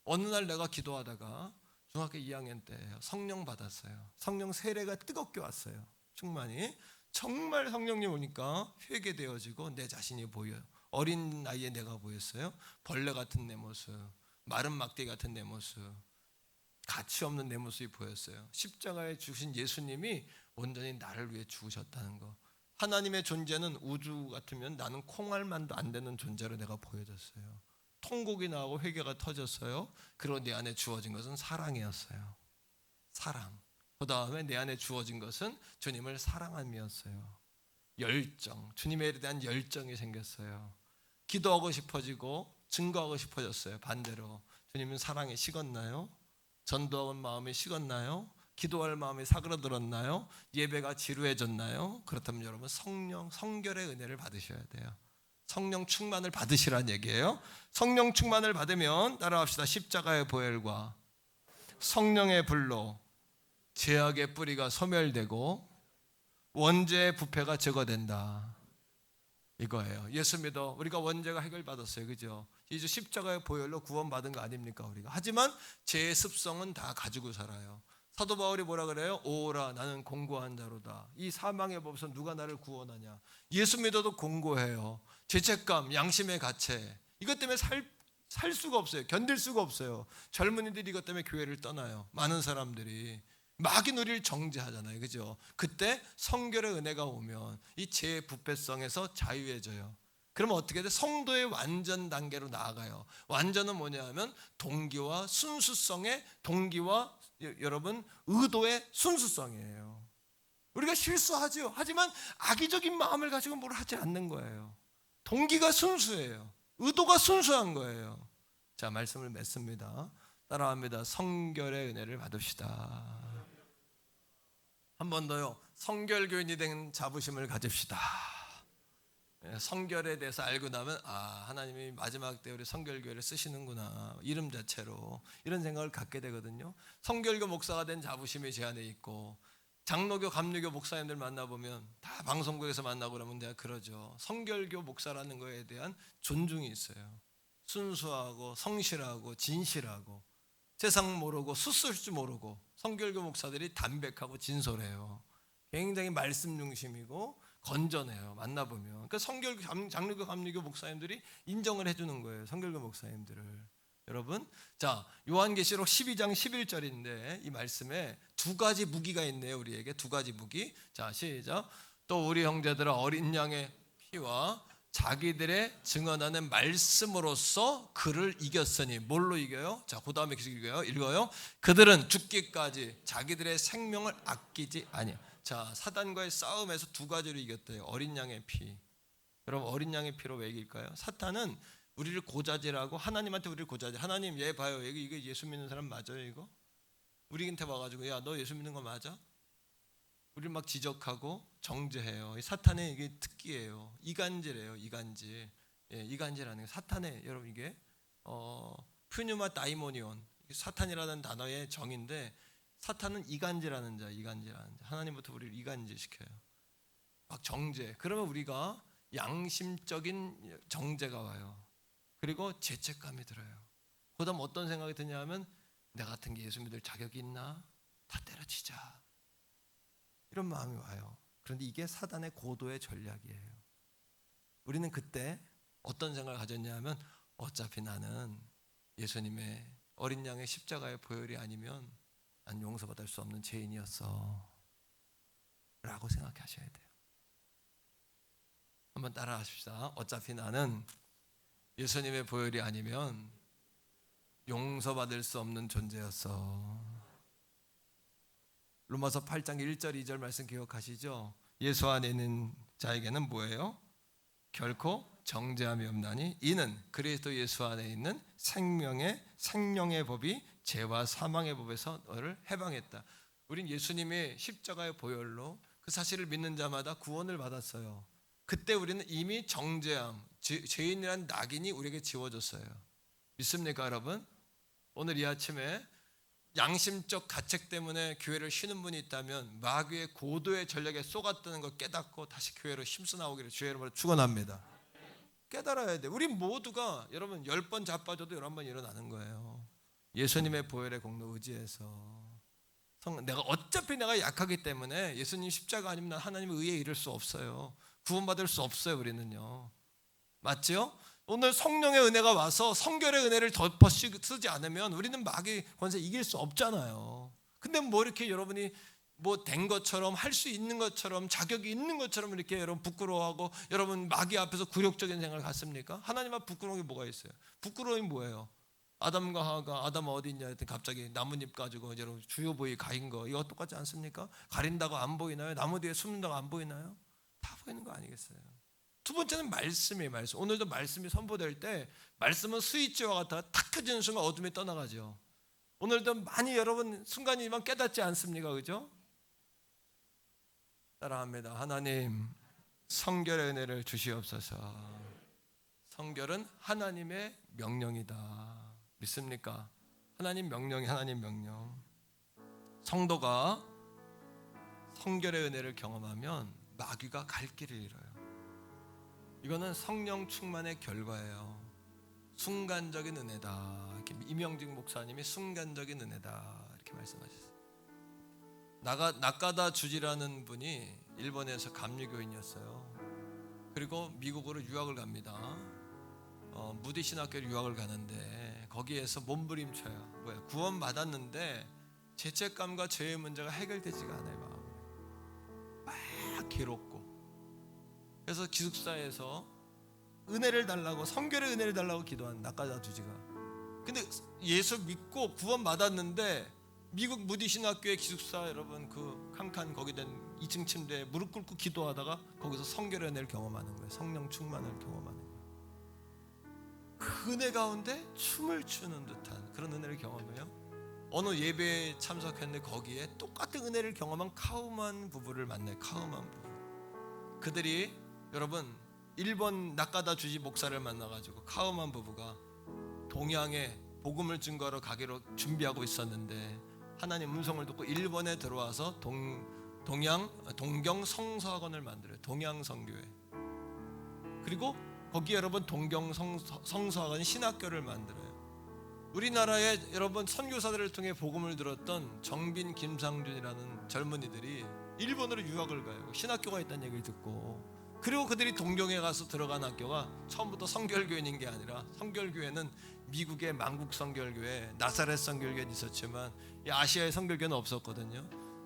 어느 날 내가 기도하다가 중학교 2학년 때예요. 성령 받았어요. 성령 세례가 뜨겁게 왔어요. 충만히. 정말 성령님 오니까 회개되어지고 내 자신이 보여요. 어린 나이에 내가 보였어요. 벌레 같은 내 모습, 마른 막대기 같은 내 모습, 가치 없는 내 모습이 보였어요. 십자가에 죽으신 예수님이 온전히 나를 위해 죽으셨다는 거. 하나님의 존재는 우주 같으면 나는 콩알만도 안 되는 존재로 내가 보여졌어요. 통곡이 나오고 회개가 터졌어요. 그리고 내 안에 주어진 것은 사랑이었어요. 사랑. 그 다음에 내 안에 주어진 것은 주님을 사랑함이었어요. 열정. 주님에 대한 열정이 생겼어요. 기도하고 싶어지고 증거하고 싶어졌어요. 반대로 주님은 사랑이 식었나요? 전도하는 마음이 식었나요? 기도할 마음이 사그러들었나요? 예배가 지루해졌나요? 그렇다면 여러분 성결의 은혜를 받으셔야 돼요. 성령 충만을 받으시란 얘기예요. 성령 충만을 받으면 따라합시다. 십자가의 보혈과 성령의 불로 죄악의 뿌리가 소멸되고 원죄의 부패가 제거된다. 이거예요. 예수 믿어. 우리가 원죄가 해결받았어요. 그죠? 이제 십자가의 보혈로 구원받은 거 아닙니까 우리가? 하지만 죄의 습성은 다 가지고 살아요. 사도 바울이 뭐라 그래요? 오라 나는 공고한 자로다. 이 사망의 법에서 누가 나를 구원하냐? 예수 믿어도 공고해요. 죄책감, 양심의 가책 이것 때문에 살 수가 없어요. 견딜 수가 없어요. 젊은이들이 이것 때문에 교회를 떠나요. 많은 사람들이 마귀 우리를 정죄하잖아요. 그죠? 그때 성결의 은혜가 오면 이 죄의 부패성에서 자유해져요. 그러면 어떻게 돼? 성도의 완전 단계로 나아가요. 완전은 뭐냐 하면 동기와 순수성의 동기와 여러분 의도의 순수성이에요. 우리가 실수하죠. 하지만 악의적인 마음을 가지고 뭘 하지 않는 거예요. 동기가 순수해요. 의도가 순수한 거예요. 자, 말씀을 맺습니다. 따라합니다. 성결의 은혜를 받읍시다. 한 번 더요. 성결교인이 된 자부심을 가집시다. 성결에 대해서 알고 나면 하나님이 마지막 때 우리 성결교회를 쓰시는구나. 이름 자체로 이런 생각을 갖게 되거든요. 성결교 목사가 된 자부심이 제 안에 있고 장로교, 감리교 목사님들 만나보면 다 방송국에서 만나고 그러면 내가 그러죠. 성결교 목사라는 거에 대한 존중이 있어요. 순수하고 성실하고 진실하고 세상 모르고 수쓸 줄 모르고 성결교 목사들이 담백하고 진솔해요. 굉장히 말씀 중심이고 건전해요. 만나보면. 그러니까 성결교, 장로교, 감리교 목사님들이 인정을 해주는 거예요. 성결교 목사님들을. 여러분, 자, 요한계시록 12장 11절인데 이 말씀에 두 가지 무기가 있네요. 우리에게 두 가지 무기. 자, 시작. 또 우리 형제들아 어린 양의 피와 자기들의 증언하는 말씀으로써 그를 이겼으니. 뭘로 이겨요? 자, 그 다음에 계속 읽어요. 그들은 죽기까지 자기들의 생명을 아끼지 아니야. 자, 사단과의 싸움에서 두 가지로 이겼대요. 어린 양의 피. 여러분, 어린 양의 피로 왜 이길까요? 사탄은 우리를 고자질하고 하나님한테 우리를 고자질. 하나님 얘 봐요. 이게 예수 믿는 사람 맞아요 이거? 우리한테 와가지고 야 너 예수 믿는 거 맞아? 우리를 막 지적하고 정죄해요. 사탄의 이게 특기예요. 이간질이에요. 이간질. 예, 이간질하는 게 사탄의 여러분 이게 푸뉴마 다이모니온 사탄이라는 단어의 정인데 사탄은 이간질하는 자, 이간질하는 자. 하나님부터 우리를 이간질시켜요. 막 정죄. 그러면 우리가 양심적인 정죄가 와요. 그리고 죄책감이 들어요. 그다음 어떤 생각이 드냐 하면 내 같은 게 예수 믿을 자격이 있나? 다 때려치자. 이런 마음이 와요. 그런데 이게 사단의 고도의 전략이에요. 우리는 그때 어떤 생각을 가졌냐 하면 어차피 나는 예수님의 어린 양의 십자가의 보혈이 아니면 난 용서받을 수 없는 죄인이었어 라고 생각하셔야 돼요. 한번 따라 하십시다. 어차피 나는 예수님의 보혈이 아니면 용서받을 수 없는 존재였어. 로마서 8장 1절 2절 말씀 기억하시죠? 예수 안에 있는 자에게는 뭐예요? 결코 정죄함이 없나니 이는 그리스도 예수 안에 있는 생명의 법이 죄와 사망의 법에서 너를 해방했다. 우린 예수님의 십자가의 보혈로 그 사실을 믿는 자마다 구원을 받았어요. 그때 우리는 이미 정죄함, 죄인이란 낙인이 우리에게 지워졌어요. 믿습니까 여러분? 오늘 이 아침에 양심적 가책 때문에 교회를 쉬는 분이 있다면 마귀의 고도의 전략에 쏘갔다는 걸 깨닫고 다시 교회로 힘써 나오기를 주의 이름으로 축원합니다. 깨달아야 돼. 우리 모두가 여러분 10번 자빠져도 11번 일어나는 거예요. 예수님의 보혈의 공로 의지해서 어차피 내가 약하기 때문에 예수님 십자가 아니면 난 하나님의 의에 이를 수 없어요. 구원받을 수 없어요. 우리는요. 맞죠? 오늘 성령의 은혜가 와서 성결의 은혜를 덮어 쓰지 않으면 우리는 마귀 권세 이길 수 없잖아요. 근데 뭐 이렇게 여러분이 뭐 된 것처럼 할 수 있는 것처럼 자격이 있는 것처럼 이렇게 여러분 부끄러워하고 여러분 마귀 앞에서 굴욕적인 생각을 갖습니까? 하나님 앞 부끄러운 게 뭐가 있어요? 부끄러움이 뭐예요? 아담과 하와가 아담 어디 있냐 했더니 갑자기 나뭇잎 가지고 여러분 주요 부위 가린 거 이거 똑같지 않습니까? 가린다고 안 보이나요? 나무 뒤에 숨는다고 안 보이나요? 다 보이는 거 아니겠어요? 두 번째는 말씀이에요. 말씀. 오늘도 말씀이 선포될 때 말씀은 스위치와 같아 탁 켜지는 순간 어둠이 떠나가죠. 오늘도 많이 여러분 순간이지만 깨닫지 않습니까? 그죠? 따라합니다. 하나님 성결의 은혜를 주시옵소서. 성결은 하나님의 명령이다. 믿습니까? 하나님 명령이 하나님 명령. 성도가 성결의 은혜를 경험하면 마귀가 갈 길을 잃어요. 이거는 성령 충만의 결과예요. 순간적인 은혜다. 이렇게 이명직 목사님이 순간적인 은혜다 이렇게 말씀하셨어요. 나카다 주지라는 분이 일본에서 감리교인이었어요. 그리고 미국으로 유학을 갑니다. 무디 신학교로 유학을 가는데 거기에서 몸부림쳐요. 구원 받았는데 죄책감과 죄의 문제가 해결되지가 않아요. 막 괴롭고. 그래서 기숙사에서 은혜를 달라고, 성결의 은혜를 달라고 기도한 나카다 주지가. 근데 예수 믿고 구원 받았는데 미국 무디 신학교의 기숙사 여러분 그 칸칸 거기 된 2층 침대에 무릎 꿇고 기도하다가 거기서 성결의 은혜를 경험하는 거예요. 성령 충만을 경험하는 거예요. 그 은혜 가운데 춤을 추는 듯한 그런 은혜를 경험해요. 어느 예배에 참석했는데 거기에 똑같은 은혜를 경험한 카우만 부부를 만나요. 카우만 부부. 그들이 여러분 일본 나카다 주지 목사를 만나가지고 카우만 부부가 동양에 복음을 증거하러 가기로 준비하고 있었는데 하나님 음성을 듣고 일본에 들어와서 동경 성서학원을 만들어요. 동양 성교회. 그리고 거기에 여러분 동경 성서학원 신학교를 만들어요. 우리나라에 여러분 선교사들을 통해 복음을 들었던 정빈, 김상준이라는 젊은이들이 일본으로 유학을 가요. 신학교가 있다는 얘기를 듣고. 그리고 그들이 동경에 가서 들어간 학교가 처음부터 성결교회인 게 아니라, 성결교회는 미국의 만국 성결교회, 나사렛 성결교회는 있었지만 이 아시아의 성결교회는 없었거든요.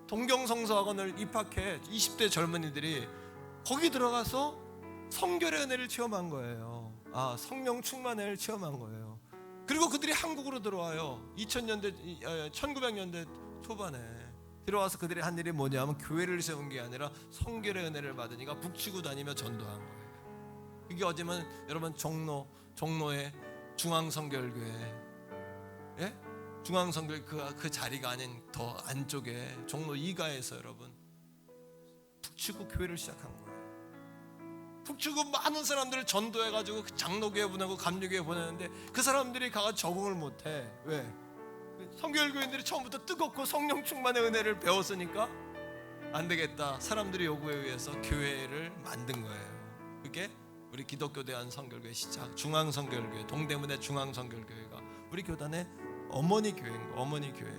동경 성서학원을 입학해 20대 젊은이들이 거기 들어가서 성결의 은혜를 체험한 거예요. 성령 충만을 체험한 거예요. 그리고 그들이 한국으로 들어와요. 1900년대 초반에 들어와서 그들이 한 일이 뭐냐면 교회를 세운 게 아니라 성결의 은혜를 받으니까 북치고 다니며 전도한 거예요. 그게 어쩌면 여러분 종로의 중앙성결교회, 예? 중앙성결 그 자리가 아닌 더 안쪽에 종로 2가에서 여러분 북치고 교회를 시작한 거예요. 북치고 많은 사람들을 전도해가지고 장로교회 보내고 감리교회 보내는데 그 사람들이 가서 적응을 못해. 왜? 성결교인들이 처음부터 뜨겁고 성령 충만의 은혜를 배웠으니까 안 되겠다. 사람들의 요구에 의해서 교회를 만든 거예요. 그게 우리 기독교 대한 성결교회 시작, 중앙성결교회, 동대문의 중앙성결교회가 우리 교단의 어머니 교회인 거예요. 어머니 교회.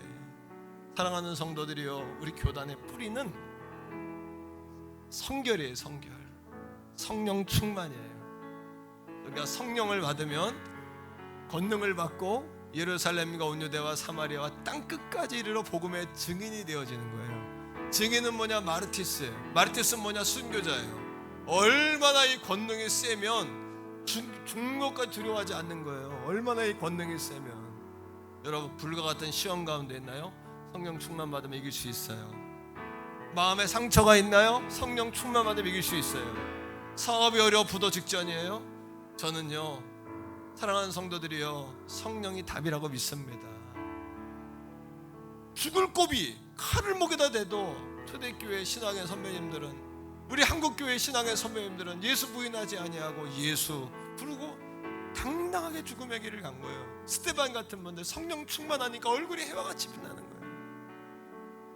사랑하는 성도들이요, 우리 교단의 뿌리는 성결이에요. 성결. 성령 충만이에요. 우리가 성령을 받으면 권능을 받고 예루살렘과 온유대와 사마리아와 땅끝까지 이르러 복음의 증인이 되어지는 거예요. 증인은 뭐냐? 마르티스예요. 마르티스는 뭐냐? 순교자예요. 얼마나 이 권능이 세면 죽는 것까지 두려워하지 않는 거예요. 얼마나 이 권능이 세면. 여러분 불과 같은 시험 가운데 있나요? 성령 충만 받으면 이길 수 있어요. 마음에 상처가 있나요? 성령 충만 받으면 이길 수 있어요. 사업이 어려워 부도 직전이에요? 저는요, 사랑하는 성도들이요, 성령이 답이라고 믿습니다. 죽을 고비 칼을 목에다 대도 초대교회 신앙의 선배님들은, 우리 한국교회 신앙의 선배님들은 예수 부인하지 아니하고 예수 부르고 당당하게 죽음의 길을 간 거예요. 스테반 같은 분들 성령 충만하니까 얼굴이 해와 같이 빛나는 거예요.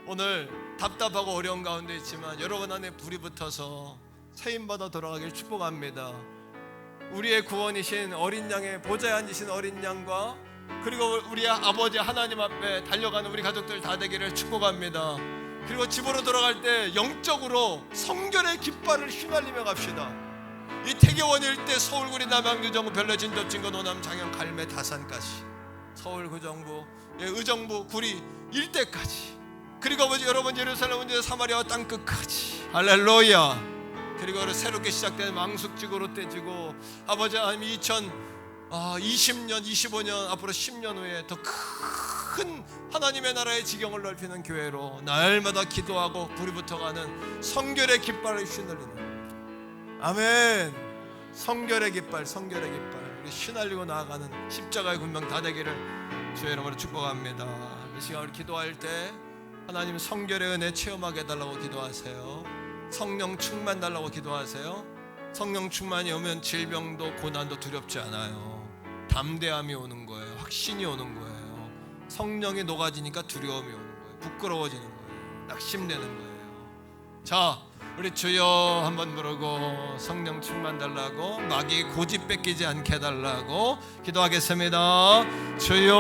오늘 답답하고 어려운 가운데 있지만 여러분 안에 불이 붙어서 세임받아 돌아가길 축복합니다. 우리의 구원이신 어린 양의 보좌에 앉으신 어린 양과 그리고 우리 아버지 하나님 앞에 달려가는 우리 가족들 다 되기를 축복합니다. 그리고 집으로 돌아갈 때 영적으로 성결의 깃발을 휘날리며 갑시다. 이 태계원 일대 서울구리 남양주정부 별내진 접진거 노남 장영 갈매 다산까지, 서울 구정부 의정부 구리 일대까지, 그리고 아버지 여러분 예루살렘 온유대 사마리아와 땅끝까지, 할렐루야. 그리고 새롭게 시작된 망숙지구로 떼지고 아버지 하나님 2020년 25년 앞으로 10년 후에 더 큰 하나님의 나라의 지경을 넓히는 교회로 날마다 기도하고 불이 붙어가는 성결의 깃발을 휘날리는, 아멘. 성결의 깃발, 성결의 깃발, 우리 휘날리고 나아가는 십자가의 군명 다 되기를 주의 이름으로 축복합니다. 이 시간 우리 기도할 때 하나님 성결의 은혜 체험하게 해달라고 기도하세요. 성령 충만 달라고 기도하세요. 성령 충만이 오면 질병도 고난도 두렵지 않아요. 담대함이 오는 거예요. 확신이 오는 거예요. 성령이 녹아지니까 두려움이 오는 거예요. 부끄러워지는 거예요. 낙심되는 거예요. 자, 우리 주여 한번 부르고 성령 충만 달라고, 마귀 고집 뺏기지 않게 해달라고 기도하겠습니다. 주여,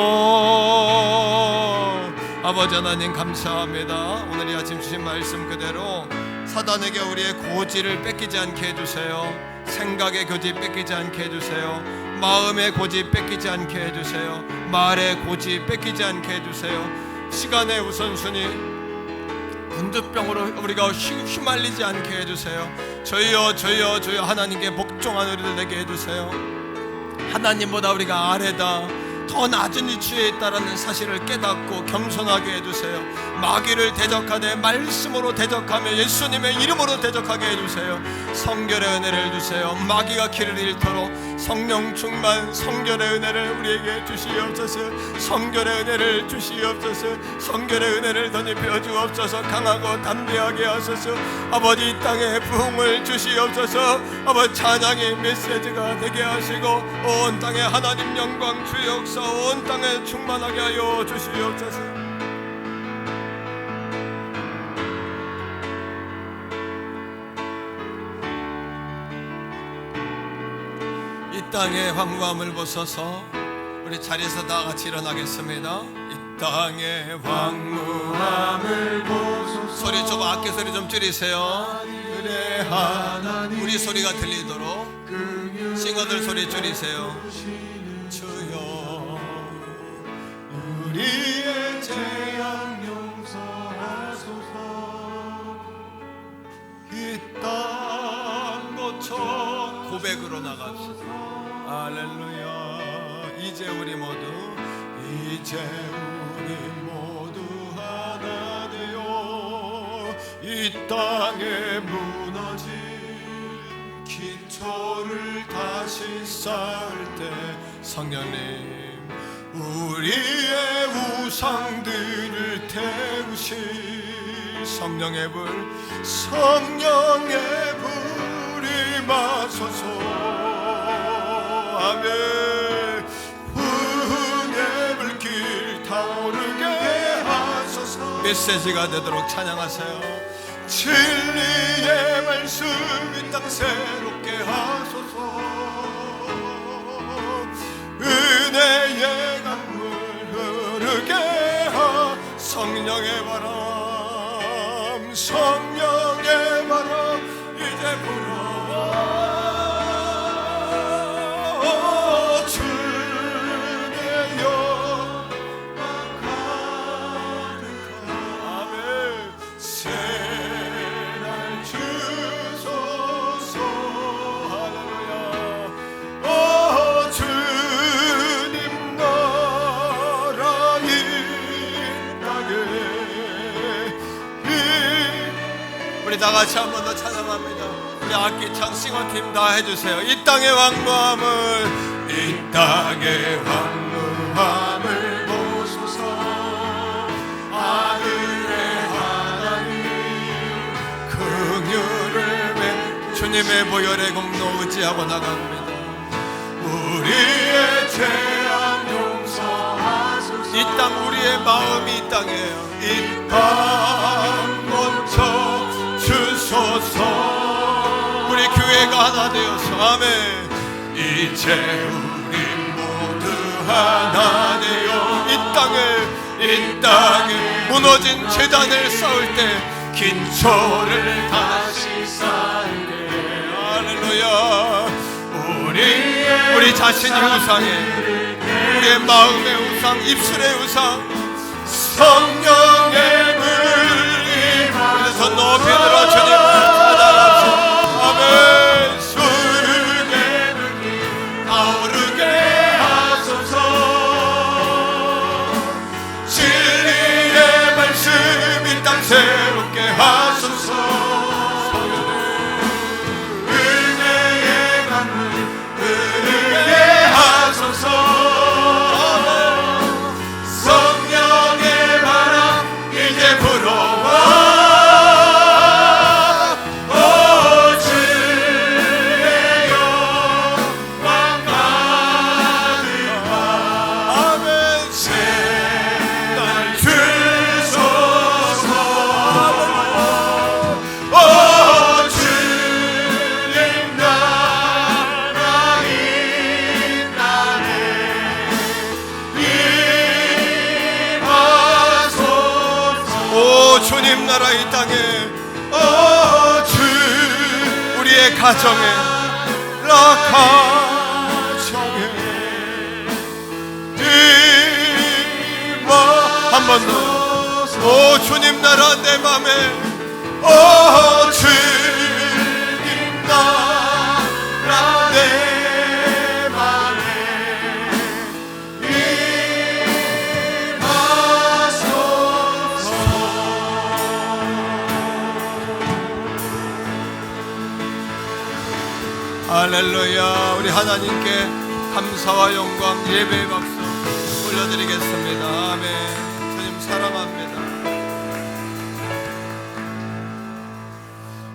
아버지 하나님 감사합니다. 오늘 이 아침 주신 말씀 그대로 사단에게 우리의 고지를 뺏기지 않게 해주세요. 생각의 고집 뺏기지 않게 해주세요. 마음의 고집 뺏기지 않게 해주세요. 말의 고집 뺏기지 않게 해주세요. 시간의 우선순위, 문득병으로 우리가 휘말리지 않게 해주세요. 주여 주여 주여, 하나님께 복종한 우리들 되게 해주세요. 하나님보다 우리가 아래다, 더 낮은 위치에 있다라는 사실을 깨닫고 겸손하게 해주세요. 마귀를 대적하되 말씀으로 대적하며 예수님의 이름으로 대적하게 해주세요. 성결의 은혜를 주세요. 마귀가 길을 잃도록 성령 충만, 성결의 은혜를 우리에게 주시옵소서. 성결의 은혜를 주시옵소서. 성결의 은혜를 덧입혀 주옵소서. 강하고 담대하게 하소서. 아버지, 이 땅에 부흥을 주시옵소서. 아버지, 찬양의 메시지가 되게 하시고 온 땅에 하나님 영광 주의 역사 온 땅에 충만하게 하여 주시옵소서. 이 땅의 황무함을 벗어서 우리 자리에서 다 같이 일어나겠습니다. 이 땅의 황무함을 벗어서, 소리 좀 악기 소리 좀 줄이세요. 그래 하나님, 우리 소리가 들리도록 싱어들 소리 줄이세요. 주여, 우리의 죄악 용서하소서. 이 땅 고쳐 고백으로 나갑시다. 할렐루야. 이제 우리 모두 하나 되어 이 땅에 무너진 기초를 다시 쌓을 때, 성령님 우리의 우상들을 태우실 성령의 불, 성령의 불이 마소서. 아멘. 부흥의 불길 타오르게 하소서. 메시지가 되도록 찬양하세요. 진리의 말씀 이 땅 새롭게 하소서. 은혜의 강물 흐르게 하. 성령의 바람, 성령의 바람 이제 불어와. 주의 영광 가득한 아멘. 새날 주소서. 할렐루야. 오 주님 나라 이 땅에. 우리 다 같이 한 번 더 찬양합니다. 우리 악기 창싱어팀 다 해주세요. 이 땅의 황무함을, 이 땅의 황무함을 보소서. 아들의 하나님 긍휼을 주님의 보혈의 공로 의지하고 나갑니다. 우리의 죄악 용서하소서. 이 땅 우리의 마음이 이 땅이에요. 이 땅 고쳐 주소서. 우리 교회가 하나 되어서 아멘. 이제 우리 모두 하나 되어 이 땅에 무너진 재단을 쌓을 때, 기초를 다시 쌓을 때, 할렐루야. 우리 자신이 우상에, 우리의 마음의 우상, 입술의 우상, 성령의 불이 그래서 높이 들어 주님 찬양합시다. 아멘. 수르게 불이 타오르게 하소서. 진리의 말씀 이 땅 새롭게 하소서. 은혜의 강물 흐르게 하소서. 성령의 바람 이제 불어와. 나라 이 땅에 주 우리의 가정에 가정에 한 번 더 오 주님 나라 내 맘에 주님 나라 내 맘에 할렐루야. 우리 하나님께 감사와 영광 예배의 박수 올려드리겠습니다. 아멘. 주님 사랑합니다.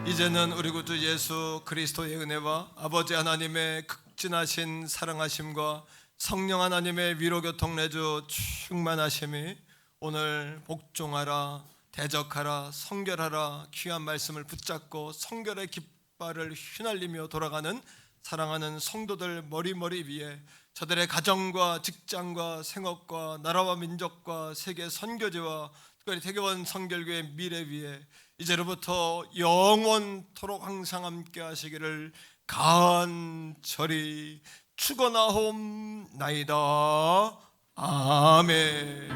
이제는 우리 구주 예수 그리스도의 은혜와 아버지 하나님의 극진하신 사랑하심과 성령 하나님의 위로교통 내주 충만하심이 오늘 복종하라 대적하라 성결하라 귀한 말씀을 붙잡고 성결의 깃발을 휘날리며 돌아가는 사랑하는 성도들 머리머리 위에 저들의 가정과 직장과 생업과 나라와 민족과 세계 선교지와 특별히 태교원 성결교의 미래 위에 이제로부터 영원토록 항상 함께 하시기를 간절히 축원하옵나이다. 아멘.